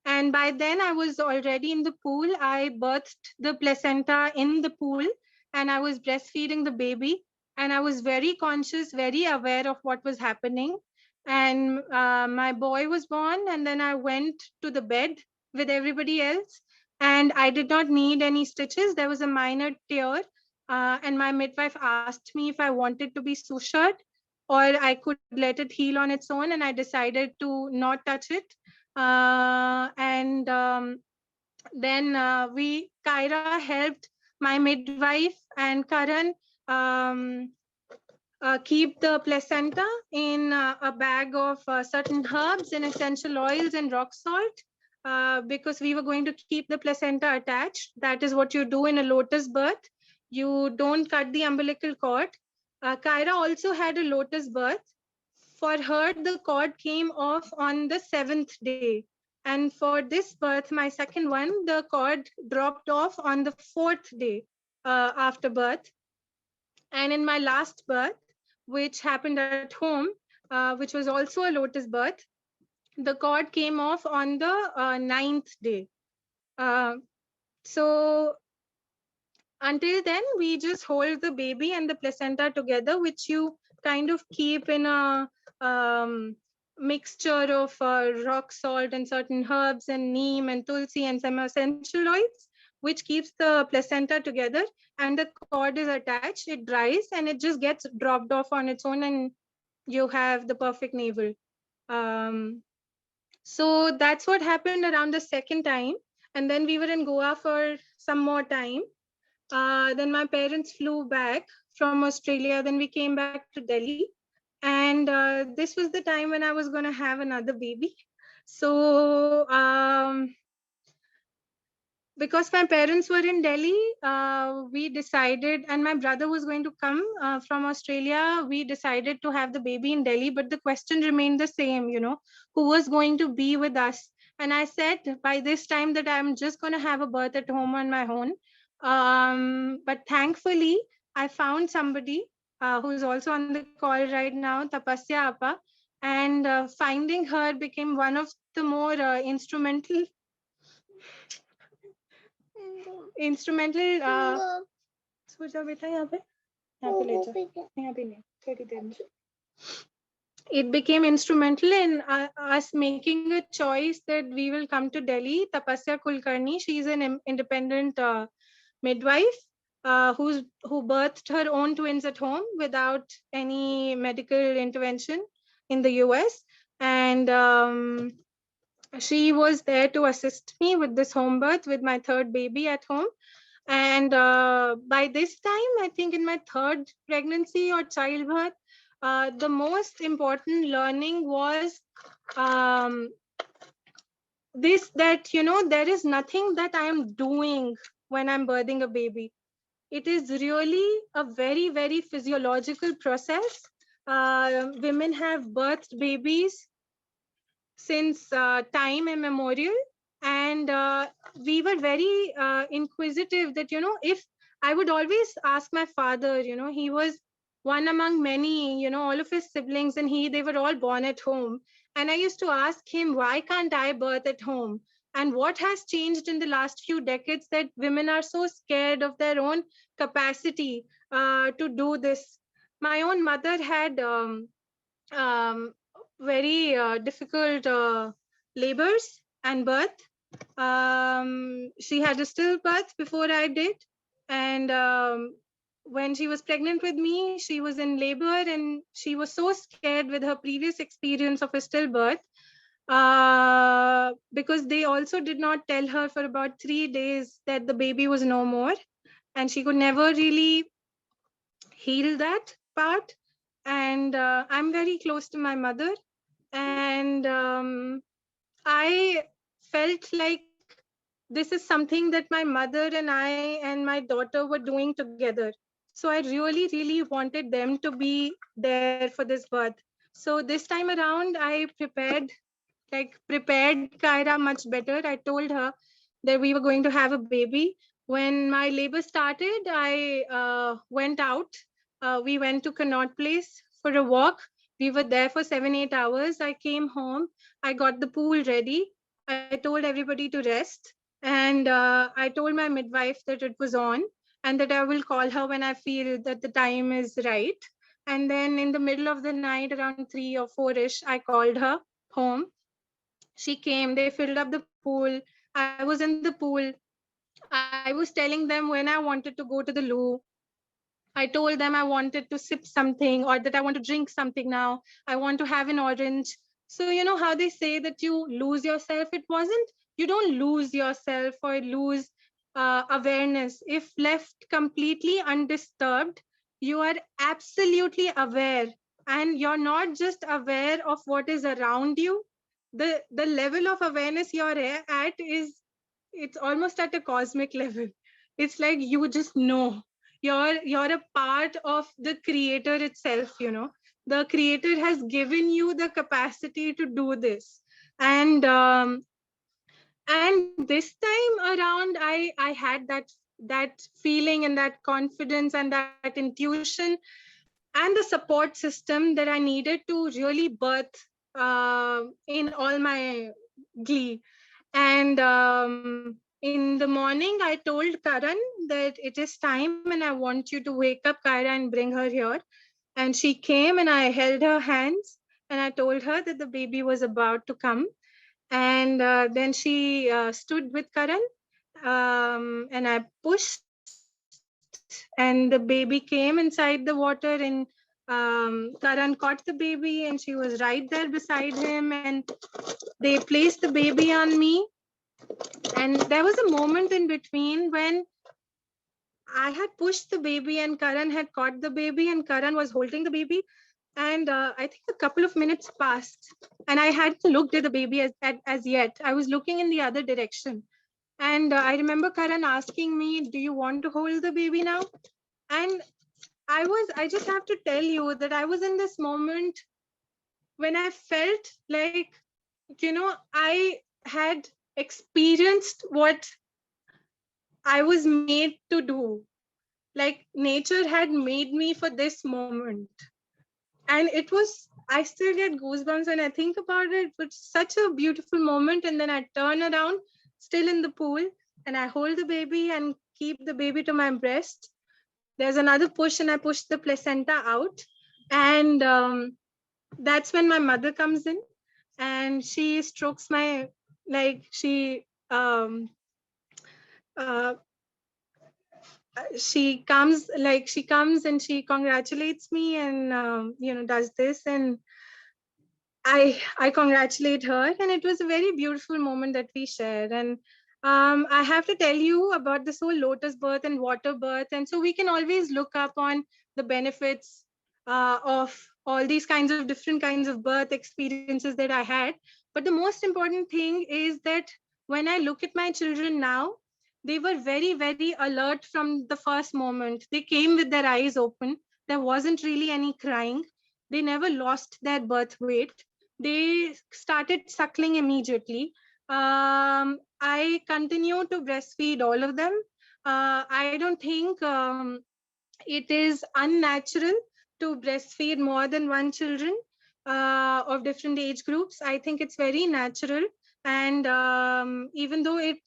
And by then I was already in the pool. I birthed the placenta in the pool, and I was breastfeeding the baby. And I was very conscious, very aware of what was happening. And my boy was born, and then I went to the bed with everybody else. And I did not need any stitches. There was a minor tear. And my midwife asked me if I wanted to be sutured or I could let it heal on its own. And I decided to not touch it. And then Kyra helped my midwife and Karan keep the placenta in a bag of certain herbs and essential oils and rock salt because we were going to keep the placenta attached. That is what you do in a lotus birth. You don't cut the umbilical cord. Kyra also had a lotus birth. For her, the cord came off on the 7th day. And for this birth, my second one, the cord dropped off on the 4th day after birth. And in my last birth, which happened at home, which was also a lotus birth, the cord came off on the 9th day. So until then, we just hold the baby and the placenta together, which you kind of keep in a mixture of rock salt and certain herbs and neem and tulsi and some essential oils, which keeps the placenta together, and the cord is attached, it dries, and it just gets dropped off on its own, and you have the perfect navel. So that's what happened around the second time. And then we were in Goa for some more time. Then my parents flew back from Australia. Then we came back to Delhi. And this was the time when I was going to have another baby. So because my parents were in Delhi, we decided, and my brother was going to come from Australia. We decided to have the baby in Delhi, but the question remained the same, who was going to be with us? And I said by this time that I'm just going to have a birth at home on my own. But thankfully, I found somebody who's also on the call right now, Tapasya Appa, and finding her became one of the more instrumental सो जा बेटा यहाँ पे ले जा यहाँ पे नहीं थोड़ी देर में. It became instrumental in us making a choice that we will come to Delhi. Tapasya Kulkarni, she's an independent midwife who birthed her own twins at home without any medical intervention in the US. And she was there to assist me with this home birth with my third baby at home. And by this time, I think in my third pregnancy or childbirth, the most important learning was this, that, there is nothing that I am doing when I'm birthing a baby. It is really a very, very physiological process. Women have birthed babies since time immemorial. And we were very inquisitive that, if I would always ask my father, he was one among many, all of his siblings, and they were all born at home. And I used to ask him, why can't I birth at home? And what has changed in the last few decades that women are so scared of their own capacity to do this? My own mother had very difficult labors and birth. She had a stillbirth before I did. And when she was pregnant with me, she was in labor, and she was so scared with her previous experience of a stillbirth because they also did not tell her for about 3 days that the baby was no more. And she could never really heal that part. And I'm very close to my mother. And I felt like this is something that my mother and I and my daughter were doing together. So I really, really wanted them to be there for this birth. So this time around, I prepared Kyra much better. I told her that we were going to have a baby. When my labor started, I went out We went to Connaught Place for a walk. We were there for 7-8 hours. I came home. I got the pool ready. I told everybody to rest. And I told my midwife that it was on and that I will call her when I feel that the time is right. And then in the middle of the night, around 3 or 4-ish, I called her home. She came, they filled up the pool. I was in the pool. I was telling them when I wanted to go to the loo. I told them I wanted to sip something or that I want to drink something now. I want to have an orange. So, you know how they say that you lose yourself? It wasn't, you don't lose yourself or lose awareness. If left completely undisturbed, you are absolutely aware. And you're not just aware of what is around you. The level of awareness you're at is, it's almost at a cosmic level. It's like you just know you're a part of the creator itself. The creator has given you the capacity to do this. And this time around, I had that feeling and that confidence and that intuition and the support system that I needed to really birth in all my glee. And in the morning, I told Karan that it is time and I want you to wake up Kyra and bring her here. And she came and I held her hands and I told her that the baby was about to come. And then she stood with Karan, and I pushed and the baby came inside the water, and Karan caught the baby and she was right there beside him, and they placed the baby on me. And there was a moment in between when I had pushed the baby and Karan had caught the baby and Karan was holding the baby. And I think a couple of minutes passed and I hadn't looked at the baby as yet. I was looking in the other direction. And I remember Karan asking me, do you want to hold the baby now? And I just have to tell you that I was in this moment when I felt like, I had experienced what I was made to do. Like nature had made me for this moment. And it was, I still get goosebumps when I think about it. It's such a beautiful moment. And then I turn around, still in the pool, and I hold the baby and keep the baby to my breast. There's another push, and I push the placenta out. And that's when my mother comes in, and she strokes my, like uh, she comes and she congratulates me and does this, and I congratulate her, and it was a very beautiful moment that we shared. And I have to tell you about this whole lotus birth and water birth, and so we can always look up on the benefits of all these kinds of different kinds of birth experiences that I had. But the most important thing is that when I look at my children now, they were very, very alert from the first moment. They came with their eyes open. There wasn't really any crying. They never lost their birth weight. They started suckling immediately. I continue to breastfeed all of them. I don't think it is unnatural to breastfeed more than one children of different age groups. I think it's very natural. And even though it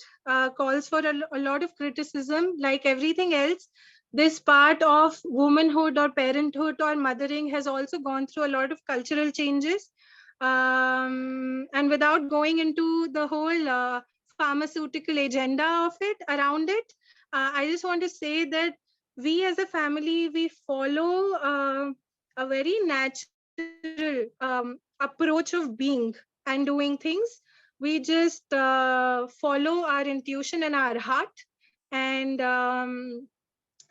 calls for a lot of criticism, like everything else, this part of womanhood or parenthood or mothering has also gone through a lot of cultural changes. And without going into the whole pharmaceutical agenda of it, around it, I just want to say that we as a family, we follow a very natural approach of being and doing things. We just follow our intuition and our heart, and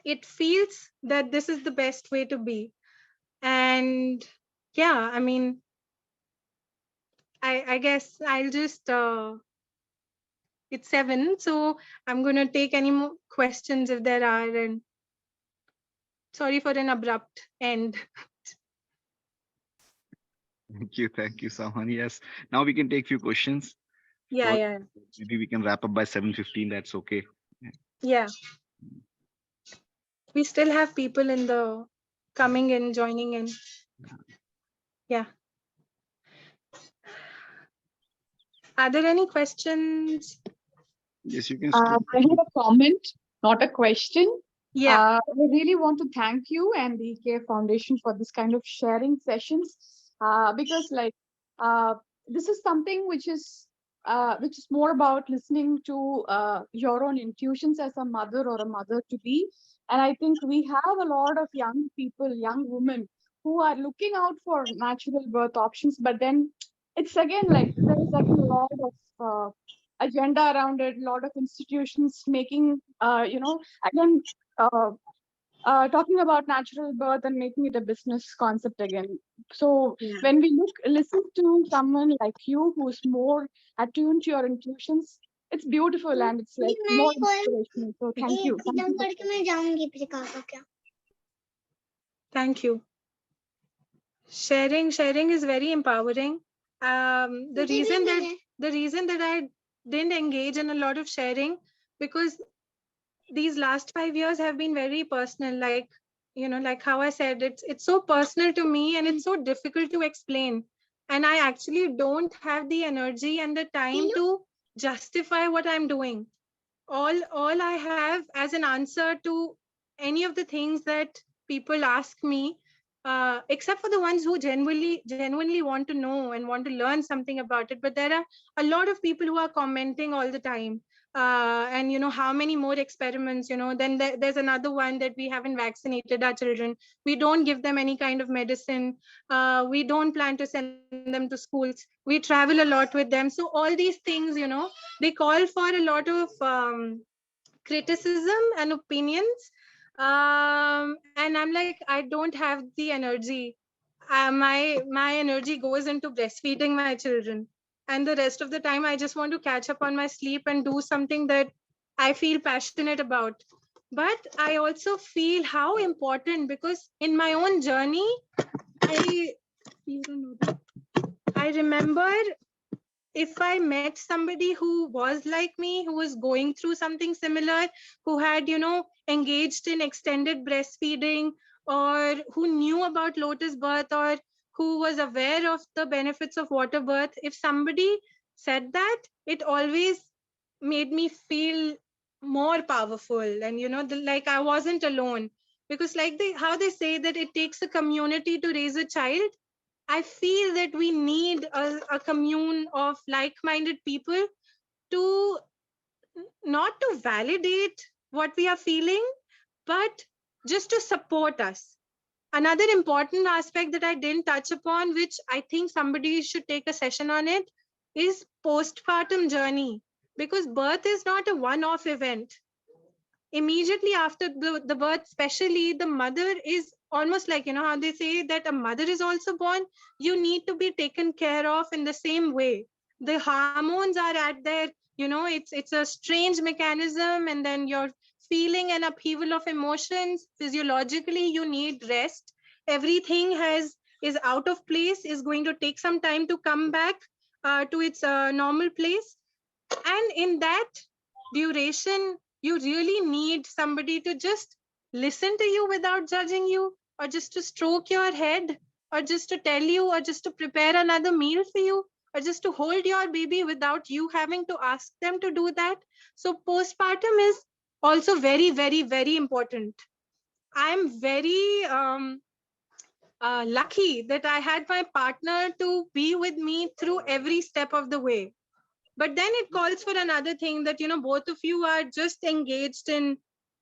it feels that this is the best way to be. And yeah, I mean, I guess I'll just, it's 7, so I'm going to take any more questions if there are, and sorry for an abrupt end. Thank you, Saman. Yes, now we can take few questions. Yeah, So yeah, maybe we can wrap up by 7:15. That's okay. yeah. We still have people in the coming in, joining in. Yeah. Are there any questions? Yes, you can. I have a comment, not a question. Yeah. I really want to thank you and the EKF Foundation for this kind of sharing sessions, because this is something which is more about listening to your own intuitions as a mother or a mother to be. And I think we have a lot of young people, young women who are looking out for natural birth options, but then it's again like there is again a lot of agenda around it, a lot of institutions making, again, talking about natural birth and making it a business concept again. So when we listen to someone like you who's more attuned to your intuitions, it's beautiful and it's like more inspirational. So thank you. Thank you. Sharing is very empowering. The reason that I didn't engage in a lot of sharing, because these last 5 years have been very personal. Like, like how I said, it's so personal to me and it's so difficult to explain. And I actually don't have the energy and the time to justify what I'm doing. All I have as an answer to any of the things that people ask me, except for the ones who genuinely want to know and want to learn something about it. But there are a lot of people who are commenting all the time. And how many more experiments, then there's another one that we haven't vaccinated our children. We don't give them any kind of medicine. We don't plan to send them to schools. We travel a lot with them. So all these things, they call for a lot of criticism and opinions. And I'm like, I don't have the energy. My energy goes into breastfeeding my children, and the rest of the time I just want to catch up on my sleep and do something that I feel passionate about. But I also feel how important, because in my own journey, I remember, if I met somebody who was like me, who was going through something similar, who had, engaged in extended breastfeeding, or who knew about lotus birth, or who was aware of the benefits of water birth, if somebody said that, it always made me feel more powerful. And, like I wasn't alone. Because like how they say that it takes a community to raise a child, I feel that we need a commune of like-minded people to not to validate what we are feeling, but just to support us. Another important aspect that I didn't touch upon, which I think somebody should take a session on it, is postpartum journey. Because birth is not a one-off event. Immediately after the birth, especially, the mother is almost like, how they say that a mother is also born. You need to be taken care of in the same way. The hormones are at their, it's a strange mechanism, and then you're feeling an upheaval of emotions. Physiologically, you need rest. Everything is out of place, is going to take some time to come back to its normal place. And in that duration, you really need somebody to just listen to you without judging you, or just to stroke your head, or just to tell you, or just to prepare another meal for you, or just to hold your baby without you having to ask them to do that. So postpartum is also very, very, very important. I'm very lucky that I had my partner to be with me through every step of the way. But then it calls for another thing, that both of you are just engaged in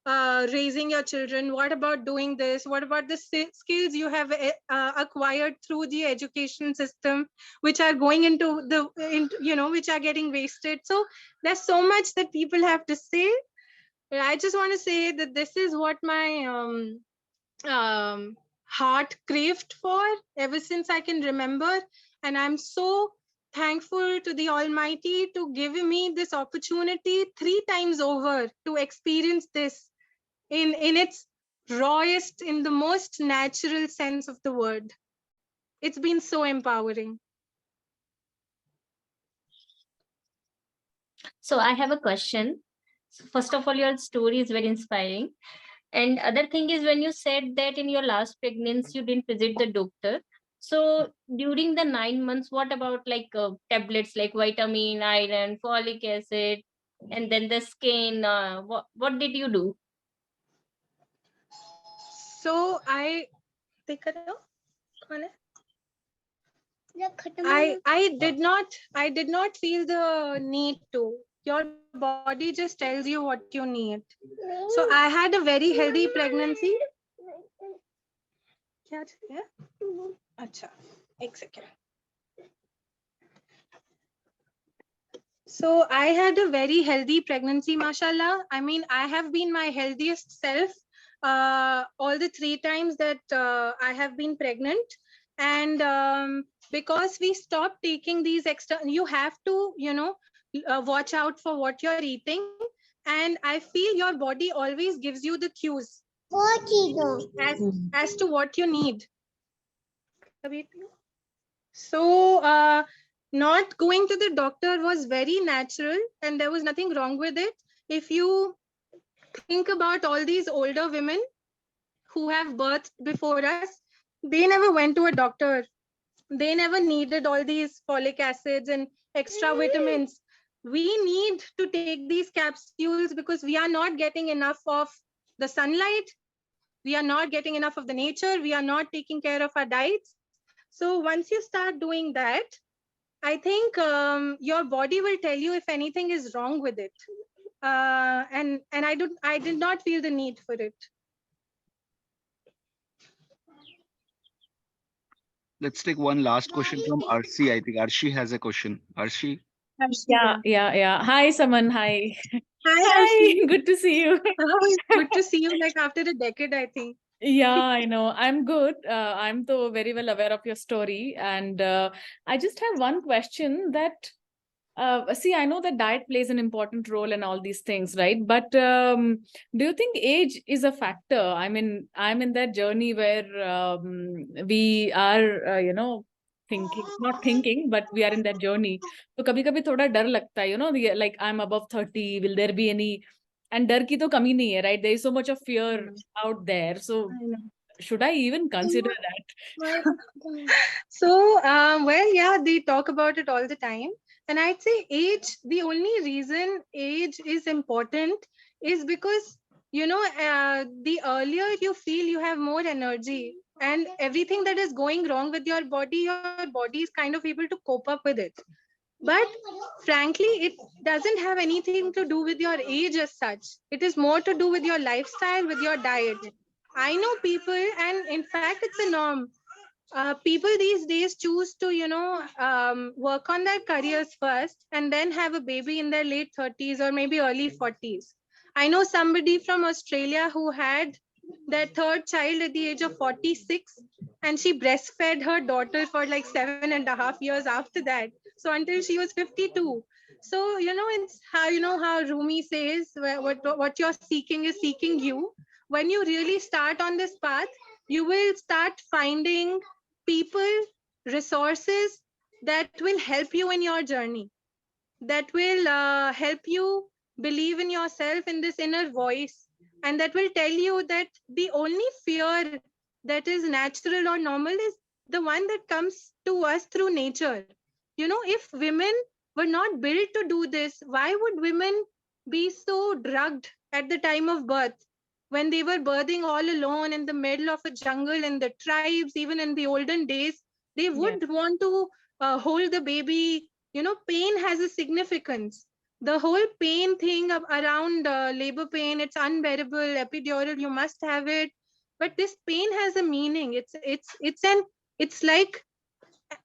raising your children. What about doing this? What about the skills you have acquired through the education system, which are going into which are getting wasted? So there's so much that people have to say. I just want to say that this is what my heart craved for ever since I can remember. And I'm so thankful to the Almighty to give me this opportunity 3 times over to experience this in its rawest, in the most natural sense of the word. It's been so empowering. So I have a question. First of all, your story is very inspiring. And other thing is, when you said that in your last pregnancy you didn't visit the doctor, so during the 9 months, what about like tablets like vitamin, iron, folic acid, and then the skin? What did you do? So I I did not feel the need to. Your body just tells you what you need. So I had a very healthy pregnancy. क्या चाहिए? अच्छा, एक second. So I had a very healthy pregnancy, mashallah. I mean, I have been my healthiest self all the 3 times that I have been pregnant. And because we stopped taking these extra, you have to, watch out for what you're eating. And I feel your body always gives you the cues as to what you need. So not going to the doctor was very natural, and there was nothing wrong with it. If you think about all these older women who have birthed before us, they never went to a doctor. They never needed all these folic acids and extra vitamins. We need to take these capsules because we are not getting enough of the sunlight. We are not getting enough of the nature. We are not taking care of our diets. So once you start doing that, I think your body will tell you if anything is wrong with it. And I did not feel the need for it. Let's take one last question from Arshi. I think Arshi has a question. Arshi. Yeah. Hi, Saman. Hi. Hi, Arshi. Good to see you. Good to see you, like after a decade, I think. Yeah, I know. I'm good. I'm though very well aware of your story. And I just have one question that, see, I know that diet plays an important role in all these things, right? But do you think age is a factor? I mean, I'm in that journey where we are, not thinking, but we are in that journey. So kabhi thoda dar lagta hai, like I'm above 30, will there be any, and dar ki to kami nahi hai, right? There is so much of fear out there. So should I even consider that? So, well, yeah, they talk about it all the time. And I'd say age, the only reason age is important is because, the earlier you feel, you have more energy. And everything that is going wrong with your body is kind of able to cope up with it. But frankly, it doesn't have anything to do with your age as such. It is more to do with your lifestyle, with your diet. I know people, and in fact, it's a norm. People these days choose to, work on their careers first and then have a baby in their late 30s or maybe early 40s. I know somebody from Australia who had their third child at the age of 46, and she breastfed her daughter for like 7.5 years after that. So until she was 52. So, it's how, how Rumi says, what you're seeking is seeking you. When you really start on this path, you will start finding people, resources that will help you in your journey, that will help you believe in yourself, in this inner voice, and that will tell you that the only fear that is natural or normal is the one that comes to us through nature. If women were not built to do this, why would women be so drugged at the time of birth? When they were birthing all alone in the middle of a jungle, in the tribes, even in the olden days, they would want to hold the baby. Pain has a significance. The whole pain thing around labor pain, it's unbearable, epidural, you must have it. But this pain has a meaning. It's like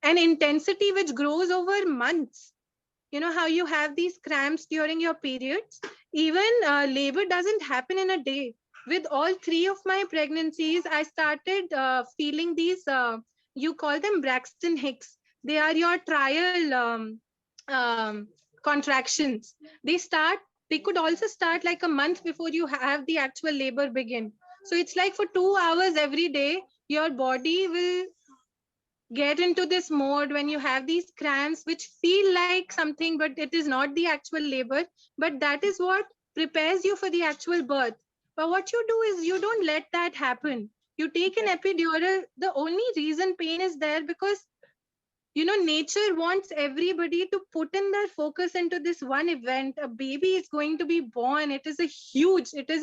an intensity which grows over months. You know how you have these cramps during your periods? Even labor doesn't happen in a day. With all 3 of my pregnancies, I started feeling these, you call them Braxton Hicks. They are your trial contractions. They could also start like a month before you have the actual labor begin. So it's like for 2 hours every day, your body will get into this mode when you have these cramps which feel like something, but it is not the actual labor. But that is what prepares you for the actual birth. But what you do is you don't let that happen. You take an epidural. The only reason pain is there because, nature wants everybody to put in their focus into this one event. A baby is going to be born. It is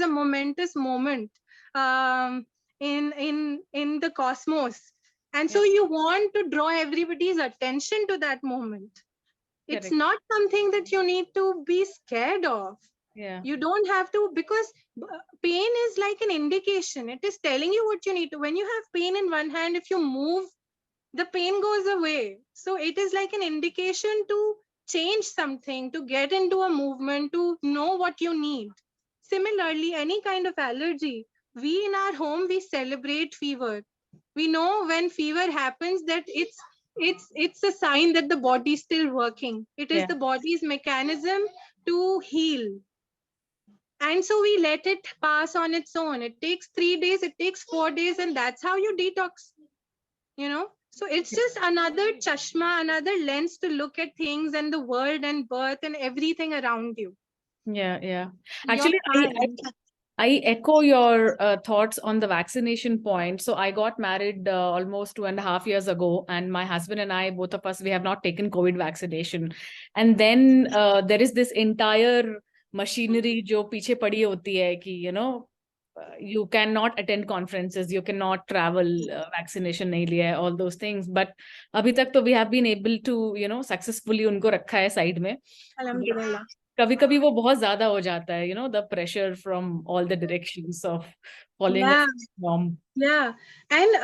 a momentous moment in the cosmos. And so you want to draw everybody's attention to that moment. It's Correct. not something that you need to be scared of. Yeah. You don't have to, because pain is like an indication. It is telling you what you need to. When you have pain in one hand, if you move, the pain goes away. So it is like an indication to change something, to get into a movement, to know what you need. Similarly, any kind of allergy, we in our home, we celebrate fever. We know when fever happens that it's a sign that the body is still working. It is the body's mechanism to heal. And so we let it pass on its own. It takes 3 days, it takes 4 days, and that's how you detox, So it's just another chashma, another lens to look at things and the world and birth and everything around you. Yeah. You're Actually, fine. I echo your thoughts on the vaccination point. So I got married almost 2.5 years ago, and my husband and I, both of us, we have not taken COVID vaccination. And then there is this entire machinery jo piche padi hoti hai ki, you cannot attend conferences, you cannot travel, vaccination nahi liya hai, all those things. But abhi tak to we have been able to, successfully unko rakha hai side mein. Alhamdulillah. कभी-कभी वो बहुत ज्यादा हो जाता है, the pressure from all the directions of following a norm. Yeah. And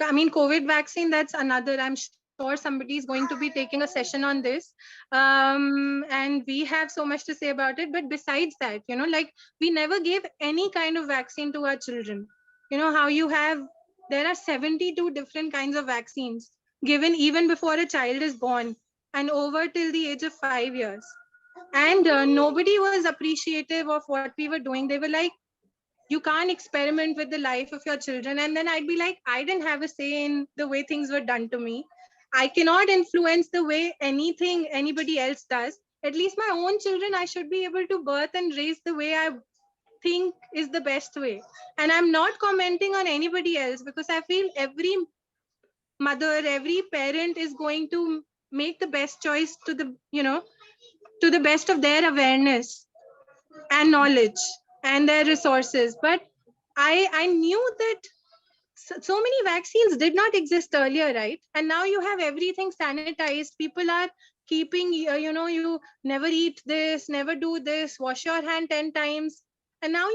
I mean, COVID vaccine, that's another, I'm sure somebody is going to be taking a session on this. And we have so much to say about it. But besides that, like we never gave any kind of vaccine to our children. How there are 72 different kinds of vaccines given even before a child is born and over till the age of 5 years. And nobody was appreciative of what we were doing. They were like, you can't experiment with the life of your children. And then I'd be like, I didn't have a say in the way things were done to me. I cannot influence the way anybody else does. At least my own children, I should be able to birth and raise the way I think is the best way. And I'm not commenting on anybody else because I feel every mother, every parent is going to make the best choice to the best of their awareness and knowledge and their resources. But I knew that so many vaccines did not exist earlier, right? And now you have everything sanitized. People are keeping, you never eat this, never do this, wash your hand 10 times. And now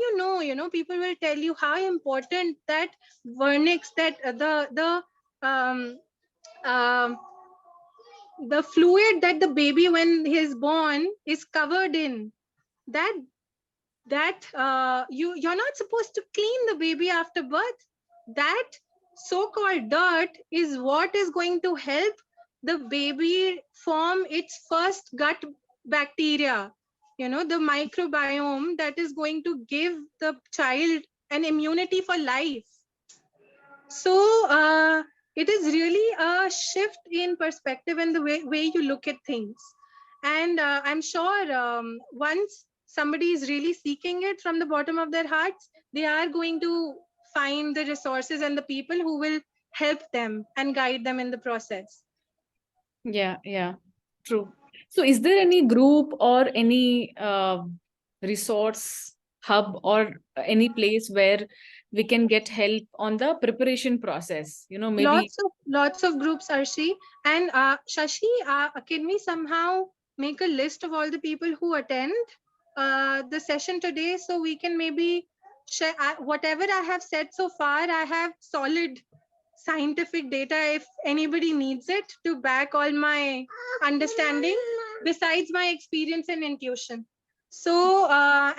people will tell you how important that vernix, that the fluid that the baby when he's born is covered in, that you're not supposed to clean the baby after birth. That so-called dirt is what is going to help the baby form its first gut bacteria, the microbiome that is going to give the child an immunity for life. So it is really a shift in perspective and the way you look at things. And I'm sure once somebody is really seeking it from the bottom of their hearts, they are going to find the resources and the people who will help them and guide them in the process. Yeah, true. So is there any group or any resource hub or any place where we can get help on the preparation process? Maybe lots of groups, Arshi. And Shashi, can we somehow make a list of all the people who attend the session today, so we can maybe share whatever I have said so far. I have solid scientific data if anybody needs it to back all my understanding, besides my experience and intuition. So,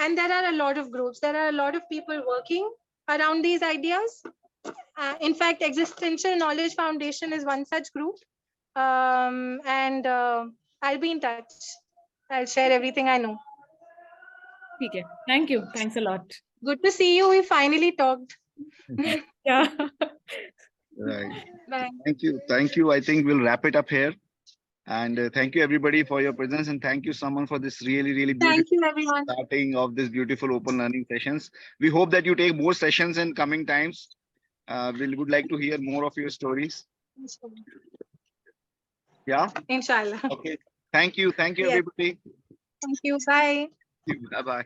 and there are a lot of groups. There are a lot of people working around these ideas. In fact, Existential Knowledge Foundation is one such group. And I'll be in touch. I'll share everything I know. Okay. Thank you. Thanks a lot. Good to see you. We finally talked. Yeah. Right. Bye. Thank you. I think we'll wrap it up here. And thank you everybody for your presence, and thank you Saman for this really beautiful Thank you, everyone. starting of this beautiful open learning sessions. We hope that you take more sessions in coming times. We would like to hear more of your stories. Yeah. Inshallah. Okay. Thank you Yeah. everybody. Thank you. Bye. Bye bye.